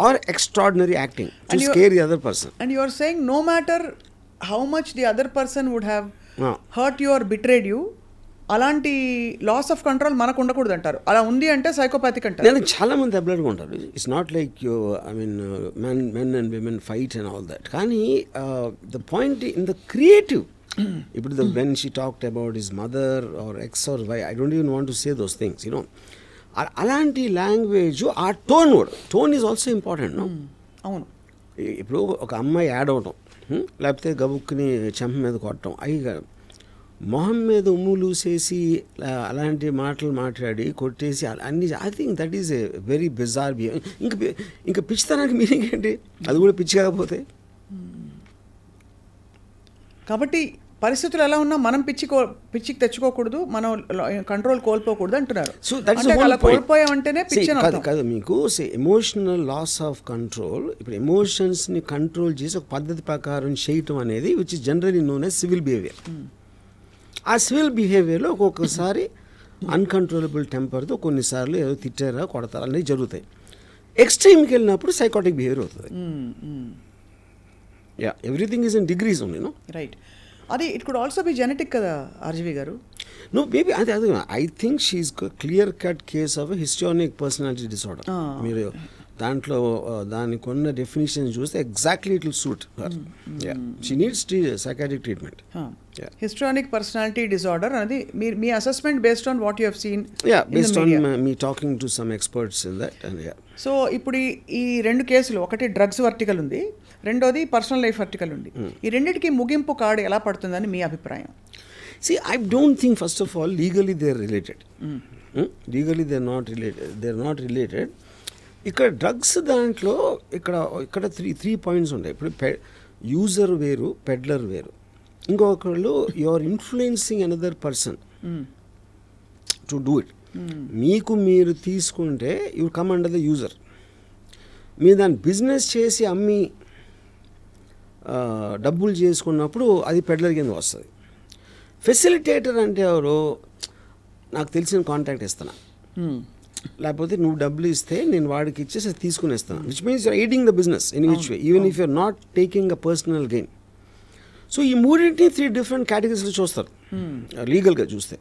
D: or extraordinary acting to scare the other person.
A: And you are saying no matter how much the other person would have hurt you or betrayed you, అలాంటి loss of control మనకు ఉండకూడదు అంటారు. అలా ఉంది అంటే psychopathic అంటారు.
D: నేను చాలా మంది అబ్లర్గా ఉంటారు. It's not like you, I mean men and women fight and all that. కానీ the point in the creative, ఇప్పుడు when she talked about his mother or X or Y, I don't even want to say those things. You know, అలాంటి language, ఆ tone is also important. No,
A: అవును.
D: ఇప్పుడు ఒక అమ్మాయి add అవటం, లేకపోతే గబుక్కుని చెంప మీద కొట్టడం, అవి మొహం మీద ఉమ్ములూసేసి అలాంటి మాటలు మాట్లాడి కొట్టేసి అన్ని, I think that is a very bizarre behaviour. ఇంకా పిచ్చితనానికి మీనింగ్ ఏంటి? అది కూడా పిచ్చి కాకపోతే.
A: కాబట్టి పరిస్థితులు ఎలా ఉన్నా మనం పిచ్చికి తెచ్చుకోకూడదు, మనం కంట్రోల్ కోల్పోకూడదు అంటున్నారు.
D: సో దట్స్
A: అంటే
D: ద హోల్
A: అలా కోల్పోయామంటేనే పిచ్చి అని అర్థం.
D: కాదు మీకు ఎమోషనల్ లాస్ ఆఫ్ కంట్రోల్. ఇప్పుడు ఎమోషన్స్ని కంట్రోల్ చేసి ఒక పద్ధతి ప్రకారం చేయటం అనేది which is generally known as civil behaviour. ఆ సివిల్ బిహేవియర్లో ఒక్కొక్కసారి అన్కంట్రోలబుల్ టెంపర్తో కొన్నిసార్లు ఏదో తిట్టారా కొడతారా అనేది జరుగుతాయి. ఎక్స్ట్రీమ్కి వెళ్ళినప్పుడు సైకాటిక్ బిహేవియర్ అవుతుంది. Yeah, everything is in degrees only. No
A: right. అది it could also be genetic కదా ఆర్జీవి గారు?
D: నో మేబీ అది I think she's clear cut case of histrionic personality disorder. మీరు దాంట్లో దానికి ఉన్న డెఫినేషన్ చూస్తే exactly it will suit. She needs psychiatric treatment.
A: Histrionic personality disorder అనేది మీ assessment based on what you have seen?
D: Based on మీ talking to some experts in that. And
A: so ఇప్పుడు ఈ రెండు కేసులు, ఒకటి డ్రగ్స్ వర్టికల్ ఉంది, రెండోది పర్సనల్ లైఫ్ వర్టికల్ ఉంది. ఈ రెండింటికి ముగింపు కార్డు ఎలా పడుతుందని మీ అభిప్రాయం?
D: See, I don't think, first of all, legally they are related. Legally they are not related. They are not related. ఇక్కడ డ్రగ్స్ దాంట్లో ఇక్కడ త్రీ పాయింట్స్ ఉంటాయి. ఇప్పుడు యూజర్ వేరు, పెడ్లర్ వేరు. ఇంకొకళ్ళు you are influencing another person to do it. మీకు మీరు తీసుకుంటే you come under the user. మీరు దాన్ని బిజినెస్ చేసి అమ్మి డబ్బులు చేసుకున్నప్పుడు అది పెడ్లర్ కింద వస్తుంది. ఫెసిలిటేటర్ అంటే ఎవరు? నాకు తెలిసిన కాంటాక్ట్ ఇస్తాను, లేకపోతే నువ్వు డబ్బులు ఇస్తే నేను వాడికి ఇచ్చేసి తీసుకునేస్తాను, which means you're aiding the business in which way, even if you're not taking a personal gain. So ఈ మూడింటిని 3 డిఫరెంట్ కేటగిరీస్లో చూస్తారు లీగల్గా చూస్తే.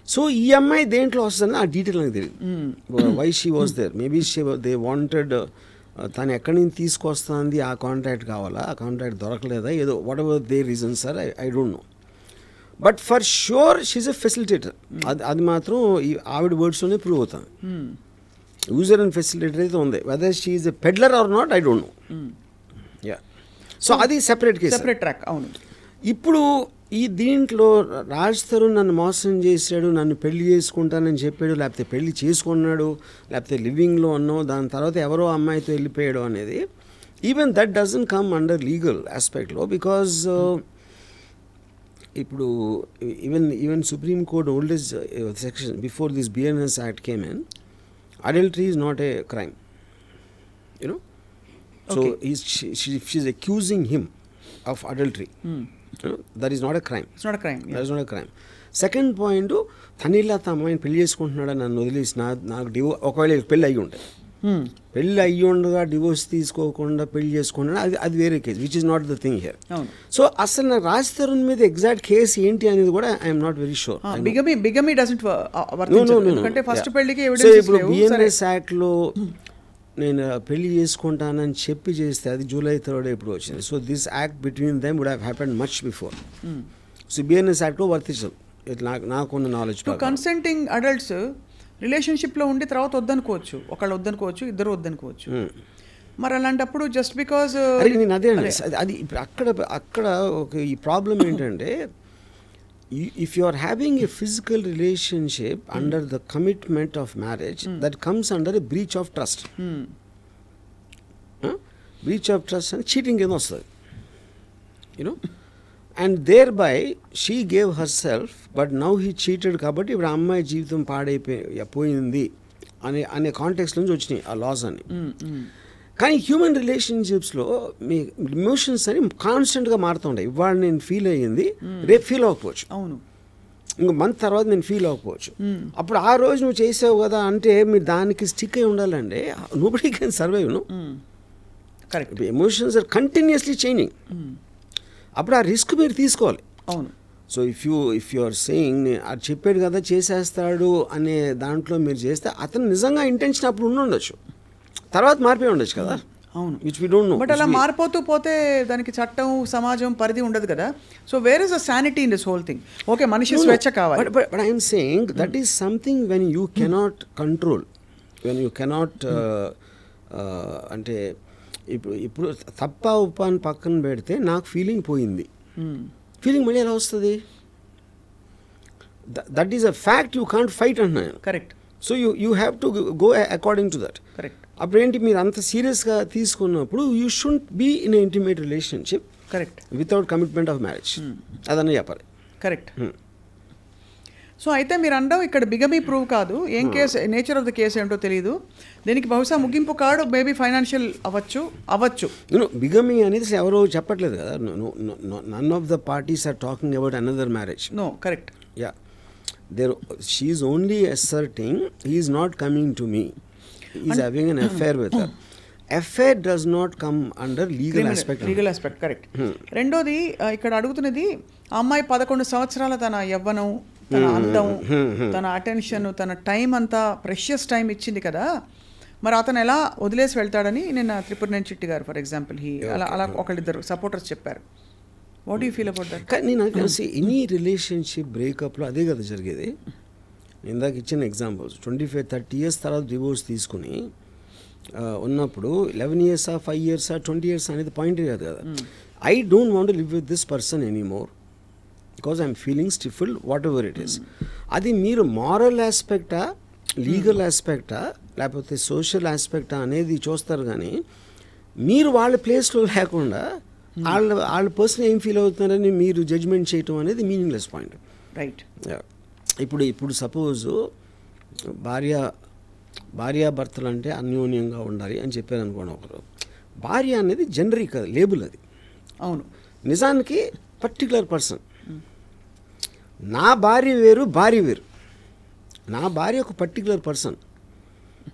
D: సో ఈ అమ్మాయి దేంట్లో వస్తుందని ఆ డీటెయిల్ నాకు తెలియదు. Why she was there, maybe they wanted తను ఎక్కడి నుంచి తీసుకొస్తుంది, ఆ కాంటాక్ట్ కావాలా, ఆ కాంటాక్ట్ దొరకలేదా, ఏదో whatever they reasons are, I don't know. But for sure she's a facilitator. అది మాత్రం ఈ ఆవిడ వర్డ్స్లోనే ప్రూవ్ అవుతుంది. యూజర్ అండ్ ఫెసిలిటేటర్ అయితే ఉంది. Whether she is a peddler or not, I don't know. Yeah, so అది సెపరేట్ కేసు,
A: సెపరేట్ ట్రాక్. అవును.
D: ఇప్పుడు ఈ దీంట్లో రాజ్ తరుణ్ నన్ను మోసం చేశాడు, నన్ను పెళ్లి చేసుకుంటానని చెప్పాడు, లేకపోతే పెళ్లి చేసుకున్నాడు, లేకపోతే లివింగ్లో ఉన్నావు, దాని తర్వాత ఎవరో అమ్మాయితో వెళ్ళిపోయాడు అనేది, even that doesn't come under legal ఆస్పెక్ట్లో. బికాజ్ ఇప్పుడు even supreme court oldest section before this BNS act came in, adultery is not a crime, you know. So she's accusing him of adultery. That is not a crime.
A: It's not a crime.
D: That is not a crime. Second point, తనిలా తన అమ్మాయిని పెళ్లి చేసుకుంటున్నాడని నన్ను వదిలేసి నాకు ఒకవేళ పెళ్ళి అయ్యి ఉంటాయి, పెళ్ళి అయ్యి ఉండగా డివోర్స్ తీసుకోకుండా పెళ్లి చేసుకున్నాడు, అది వేరే case, which is not the thing here. So అసలు నాకు రాజ్ తరుణ్ మీద ఎగ్జాక్ట్ కేసు ఏంటి అనేది కూడా I'm not very sure.
A: Bigamy doesn't వర్తించదు, ఎందుకంటే ఫస్ట్ పెళ్లికి ఎవిడెన్స్
D: లేవు. ఇప్పుడు బిఎన్ఎస్ యాక్ట్లో నేను పెళ్లి చేసుకుంటానని చెప్పి చేస్తే అది July 3rd ఇప్పుడు వచ్చింది. So this act between them would have happened much before. So BNS యాక్ట్లో వర్తించదు నాకున్న నాలెడ్జ్.
A: కన్సెంటింగ్ అడల్ట్స్ రిలేషన్షిప్లో ఉండి తర్వాత వద్దనుకోవచ్చు, ఒకళ్ళు వద్దనుకోవచ్చు, ఇద్దరు వద్దనుకోవచ్చు. మరి అలాంటప్పుడు జస్ట్ బికాజ్
D: నేను అదే అండి, అది ఇప్పుడు అక్కడ ఒక ఈ ప్రాబ్లం ఏంటంటే, if you are having a physical relationship under the commitment of marriage, that comes under a breach of trust. Breach of trust and cheating కింద వస్తుంది, you know. And there by she gave herself, but now he cheated, కాబట్టి ఇప్పుడు అమ్మాయి జీవితం పాడైపోయింది అనే context నుంచి వచ్చినాయి ఆ లాస్ అని. కానీ హ్యూమన్ రిలేషన్షిప్స్లో మీ ఎమోషన్స్ అని కాన్స్టెంట్గా మారుతుంటాయి. ఇవాళ నేను ఫీల్ అయ్యింది, రేపు ఫీల్ అవ్వకపోవచ్చు,
A: అవును,
D: ఇంకో మంత్ తర్వాత నేను ఫీల్ అవ్వకపోవచ్చు. అప్పుడు ఆ రోజు నువ్వు చేసావు కదా అంటే మీరు దానికి స్టిక్ అయి ఉండాలంటే nobody can survive. No, correct. Emotions are continuously changing. అప్పుడు ఆ రిస్క్ మీరు తీసుకోవాలి.
A: అవును.
D: So if you are saying అది చెప్పాడు కదా చేసేస్తాడు అనే దాంట్లో మీరు చేస్తే అతను నిజంగా ఇంటెన్షన్ అప్పుడు ఉండొచ్చు, తర్వాత మారిపోయి ఉండొచ్చు కదా.
A: అవును,
D: which we don't know.
A: But అలా మారిపోతూ పోతే దానికి చట్టం, సమాజం పరిధి ఉండదు కదా. So where is the sanity in this whole thing? Okay, మనిషి స్వేచ్ఛ కావాలి,
D: but I'm saying that is something when you cannot control, when you cannot అంటే ఇప్పుడు తప్ప ఉపాన్ని పక్కన పెడితే నాకు ఫీలింగ్ పోయింది, ఫీలింగ్ మళ్ళీ ఎలా వస్తుంది? That is a fact, you can't fight అంటున్నాను.
A: Correct.
D: So you have to go according to that.
A: Correct.
D: అప్పుడు ఏంటి, మీరు అంత సీరియస్గా తీసుకున్నప్పుడు you should be in a intimate relationship
A: correct
D: without commitment of marriage అదన్నీ చెప్పాలి.
A: కరెక్ట్. సో అయితే మీరు అనడం ఇక్కడ బిగమీ ప్రూవ్ కాదు, ఏం case nature of the case ఏంటో తెలియదు, దీనికి బహుశా ముగింపు కాడు మేబీ ఫైనాన్షియల్ అవ్వచ్చు.
D: బిగమీ అనేది ఎవరో చెప్పట్లేదు కదా, none of the parties are talking about another marriage.
A: No correct.
D: Yeah, she is only asserting he is not coming to me, he is having an affair with her. Affair does not come under legal aspect.
A: Correct. రెండోది ఇక్కడ అడుగుతున్నది, ఆ అమ్మాయి 11 సంవత్సరాల తన యవ్వనం, తన అందం, తన అటెన్షన్, తన టైం అంతా ప్రెషియస్ టైం ఇచ్చింది కదా, మరి అతను ఎలా వదిలేసి వెళ్తాడని నిన్న త్రిపురనేని చిట్టి గారు ఫర్ ఎగ్జాంపుల్ అలా ఒకళ్ళిద్దరు సపోర్టర్స్ చెప్పారు. What you feel about that?
D: కానీ నేను తెలిసి ఎనీ రిలేషన్షిప్ బ్రేకప్లో అదే కదా జరిగేది. ఇందాక ఇచ్చిన ఎగ్జాంపుల్స్ 25-30 years తర్వాత డివోర్స్ తీసుకుని ఉన్నప్పుడు 11 years 5 years 20 years అనేది పాయింట్ కాదు కదా. I don't want live with this person anymore because I'm feeling stifled whatever it is. అది మీరు మారల్ ఆస్పెక్టా, లీగల్ ఆస్పెక్టా, లేకపోతే సోషల్ ఆస్పెక్టా అనేది చూస్తారు, కానీ మీరు వాళ్ళ ప్లేస్లో లేకుండా వాళ్ళ పర్సన్ ఏం ఫీల్ అవుతున్నారని మీరు జడ్జ్మెంట్ చేయటం అనేది మీనింగ్లెస్ పాయింట్.
A: రైట్.
D: ఇప్పుడు సపోజు భార్యాభర్తలు అంటే అన్యోన్యంగా ఉండాలి అని చెప్పారు అనుకోండి ఒకరు. భార్య అనేది జనరిక్ కదా, లేబుల్ అది.
A: అవును.
D: నిజానికి పర్టికులర్ పర్సన్. నా భార్య వేరు, భార్య వేరు. నా భార్య ఒక పర్టికులర్ పర్సన్.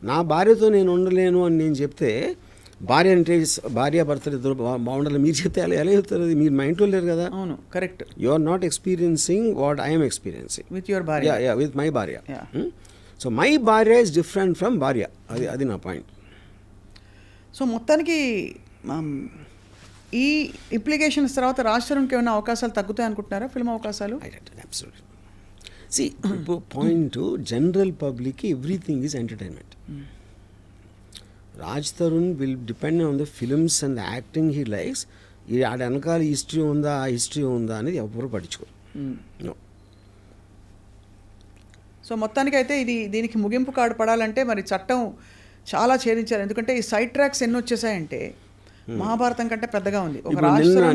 D: నా భార్యతో నేను ఉండలేను అని నేను చెప్తే, భార్య అంటే భార్యాభర్తలు ఇద్దరు బాగుండాలి మీరు చెప్తే ఎలా చెప్తారు? అది మీరు మా ఇంట్లో లేరు కదా.
A: అవును, correct.
D: You are not experiencing what I'm experiencing
A: with your భార్య.
D: విత్ మై భార్య. సో మై భార్య ఇస్ డిఫరెంట్ ఫ్రమ్ భార్య. అది నా పాయింట్.
A: సో మొత్తానికి ఈ ఇంప్లికేషన్స్ తర్వాత రాజ్ తరుణ్కి ఏమైనా అవకాశాలు తగ్గుతాయి అనుకుంటున్నారా, ఫిల్మ్ అవకాశాలు?
D: అబ్సల్యూట్లీ. సి ఇప్పుడు పాయింట్, జనరల్ పబ్లిక్కి everything is entertainment. Raj Tarun will depend on the films and the acting he likes. ఆడ వెనకాల హిస్టరీ ఉందా, ఆ హిస్టరీ ఉందా అనేది ఎవరు పట్టించుకోరు.
A: సో మొత్తానికి అయితే దీనికి ముగింపు కార్డు పడాలంటే మరి చట్టం చాలా ఛేదించారు. ఎందుకంటే ఈ సైడ్ ట్రాక్స్ ఎన్ని వచ్చేసాయంటే మహాభారతం కంటే పెద్దగా ఉంది.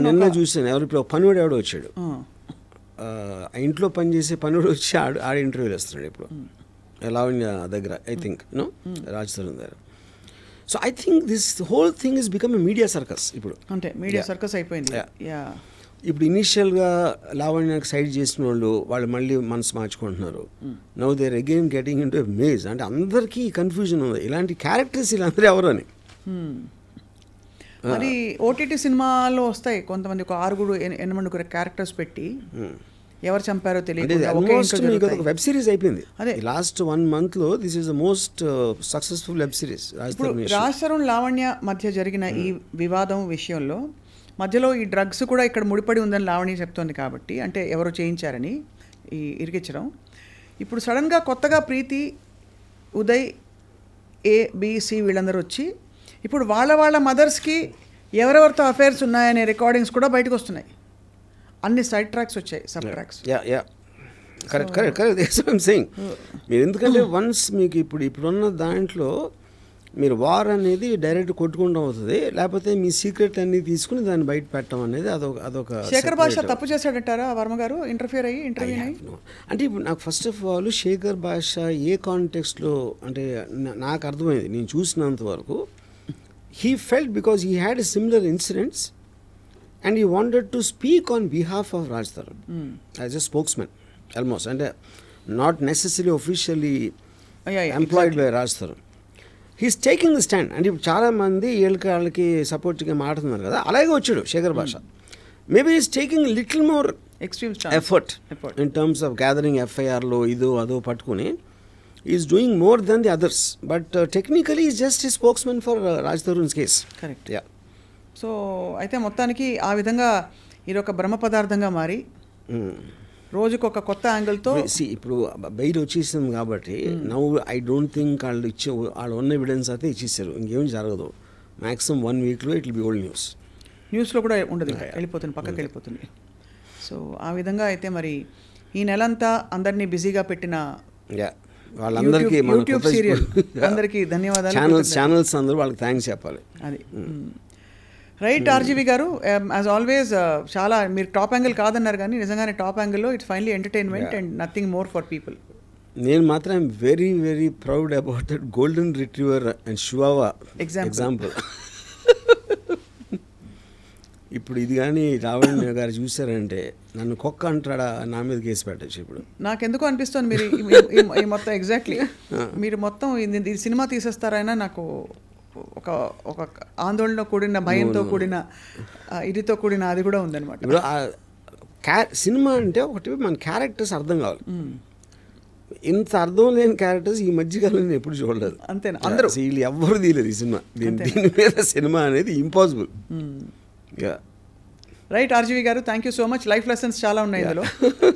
D: నిన్న చూసాను, ఇప్పుడు పనుడు ఎవడో వచ్చాడు, ఇంట్లో పనిచేసే పనుడు వచ్చి ఆడ ఇంటర్వ్యూలు వేస్తున్నాడు ఇప్పుడు లావణ్య దగ్గర, ఐ థింక్ రాజ్ తరుణ్ దగ్గర. So I think this whole thing is become a media circus. ఇప్పుడు
A: అంటే మీడియా సర్కస్ అయిపోయింది.
D: ఇప్పుడు ఇనీషియల్గా లావణ్యకు సైడ్ చేసిన వాళ్ళు మళ్ళీ మనసు మార్చుకుంటున్నారు. Now there again getting into maze. అంటే అందరికీ కన్ఫ్యూజన్ ఉంది, ఇలాంటి క్యారెక్టర్స్ వీళ్ళందరూ ఎవరు అని.
A: మరి ఓటీటీ సినిమాలో వస్తాయి కొంతమంది, ఒక 6-8 క్యారెక్టర్స్ పెట్టి ఎవరు చంపారో తెలియదు.
D: వెబ్ సిరీస్ అయిపోయింది అదే లాస్ట్ 1 month లో. This is the most successful web series.
A: Raj Tarun Lavanya మధ్య జరిగిన ఈ వివాదం విషయంలో మధ్యలో ఈ డ్రగ్స్ కూడా ఇక్కడ ముడిపడి ఉందని లావణ్య చెప్తోంది కాబట్టి, అంటే ఎవరో చేయించారని ఈ ఇరికించడం. ఇప్పుడు సడన్గా కొత్తగా ప్రీతి, ఉదయ్, ABC వీళ్ళందరూ వచ్చి ఇప్పుడు వాళ్ళ మదర్స్కి ఎవరెవరితో అఫైర్స్ ఉన్నాయనే రికార్డింగ్స్ కూడా బయటకు వస్తున్నాయి. అన్ని సైడ్ ట్రాక్స్ వచ్చాయి, సబ్ ట్రాక్స్.
D: Correct saying. మీరు ఎందుకంటే వన్స్ మీకు ఇప్పుడున్న దాంట్లో మీరు వార్ అనేది డైరెక్ట్ కొట్టుకుంటూ అవుతుంది, లేకపోతే మీ సీక్రెట్ అన్ని తీసుకుని దాన్ని బయట పెట్టడం అనేది అదొక.
A: శేఖర్ భాష తప్పు చేశాడంటారా వర్మ గారు ఇంటర్వ్యూ అయ్యి?
D: అంటే ఇప్పుడు నాకు ఫస్ట్ ఆఫ్ ఆల్ శేఖర్ భాష ఏ కాంటెక్స్ట్లో అంటే నాకు అర్థమైంది, నేను చూసినంత వరకు he felt because he had a similar incidents and he wanted to speak on behalf of Raj Tharun as a spokesman almost, and not necessarily officially employed by Raj Tharun. He's taking the stand. And ఇప్పుడు చాలా మంది వీళ్ళకి సపోర్ట్గా మాట్లాడుతున్నారు కదా, అలాగే వచ్చాడు శేఖర్ భాష. Maybe is taking little more
A: extreme
D: effort in terms of gathering ఎఫ్ఐఆర్లో అదో పట్టుకుని is doing more than the others, but technically is just a spokesman for Raj Tarun's case.
A: Correct. Yeah. So అయితే మొత్తానికి ఆ విధంగా ఇది ఒక బ్రహ్మ పదార్థంగా మారి రోజుకు ఒక కొత్త యాంగిల్తో
D: ఇప్పుడు బయట వచ్చేసింది కాబట్టి నౌ ఐ డోంట్ థింక్ వాళ్ళు ఉన్న ఎవిడెన్స్ అయితే ఇచ్చేసారు, ఇంకేం జరగదు. మ్యాక్సిమం 1 weekలో ఇట్ విల్ బి ఓల్డ్ న్యూస్లో
A: కూడా ఉండదు, వెళ్ళిపోతుంది, పక్కకి వెళ్ళిపోతుంది. సో ఆ విధంగా అయితే మరి ఈ నెలంతా అందరినీ బిజీగా పెట్టిన
D: వాళ్ళందరికీ
A: యూట్యూబ్ సీరియల్ అందరికీ ధన్యవాదాలు.
D: ఛానల్స్ అందరూ వాళ్ళకి థ్యాంక్స్ చెప్పాలి.
A: అది right RGV garu, as always చాలా మీరు టాప్ యాంగిల్ కాదన్నారు కానీ నిజంగానే టాప్ యాంగిల్లో it's finally entertainment and nothing more for people.
D: నేను మాత్రం I'm very very proud about that golden retriever and chihuahua example. ఇప్పుడు ఇది కానీ రావణ్ గారు చూసారంటే నన్ను కుక్క అంటాడా, నా మీద కేసు పెట్టచ్చు. ఇప్పుడు
A: నాకెందుకు అనిపిస్తుంది మీరు ఈ మొత్తం ఎగ్జాక్ట్లీ మీరు మొత్తం ఇది సినిమా తీసేస్తారైనా నాకు ఒక ఒక ఆందోళన కూడిన భయంతో కూడిన ఇదితో కూడిన అది కూడా ఉందన్నమాట.
D: ఇప్పుడు సినిమా అంటే ఒకటి మన క్యారెక్టర్స్ అర్థం కావాలి. ఇంత అర్థం లేని క్యారెక్టర్స్ ఈ మధ్యకాలంలో నేను ఎప్పుడు చూడలేదు.
A: అంతేనా? అందరూ
D: వీళ్ళు ఎవ్వరు తీయలేదు ఈ సినిమా. దీని మీద సినిమా అనేది ఇంపాసిబుల్.
A: రైట్ ఆర్జీవి గారు, thank you so much. Life lessons చాలా ఉన్నాయి ఇందులో.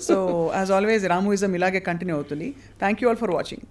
A: సో యాజ్ ఆల్వేస్ రామూయిజం ఇలాగే కంటిన్యూ అవుతుంది. Thank you all for watching.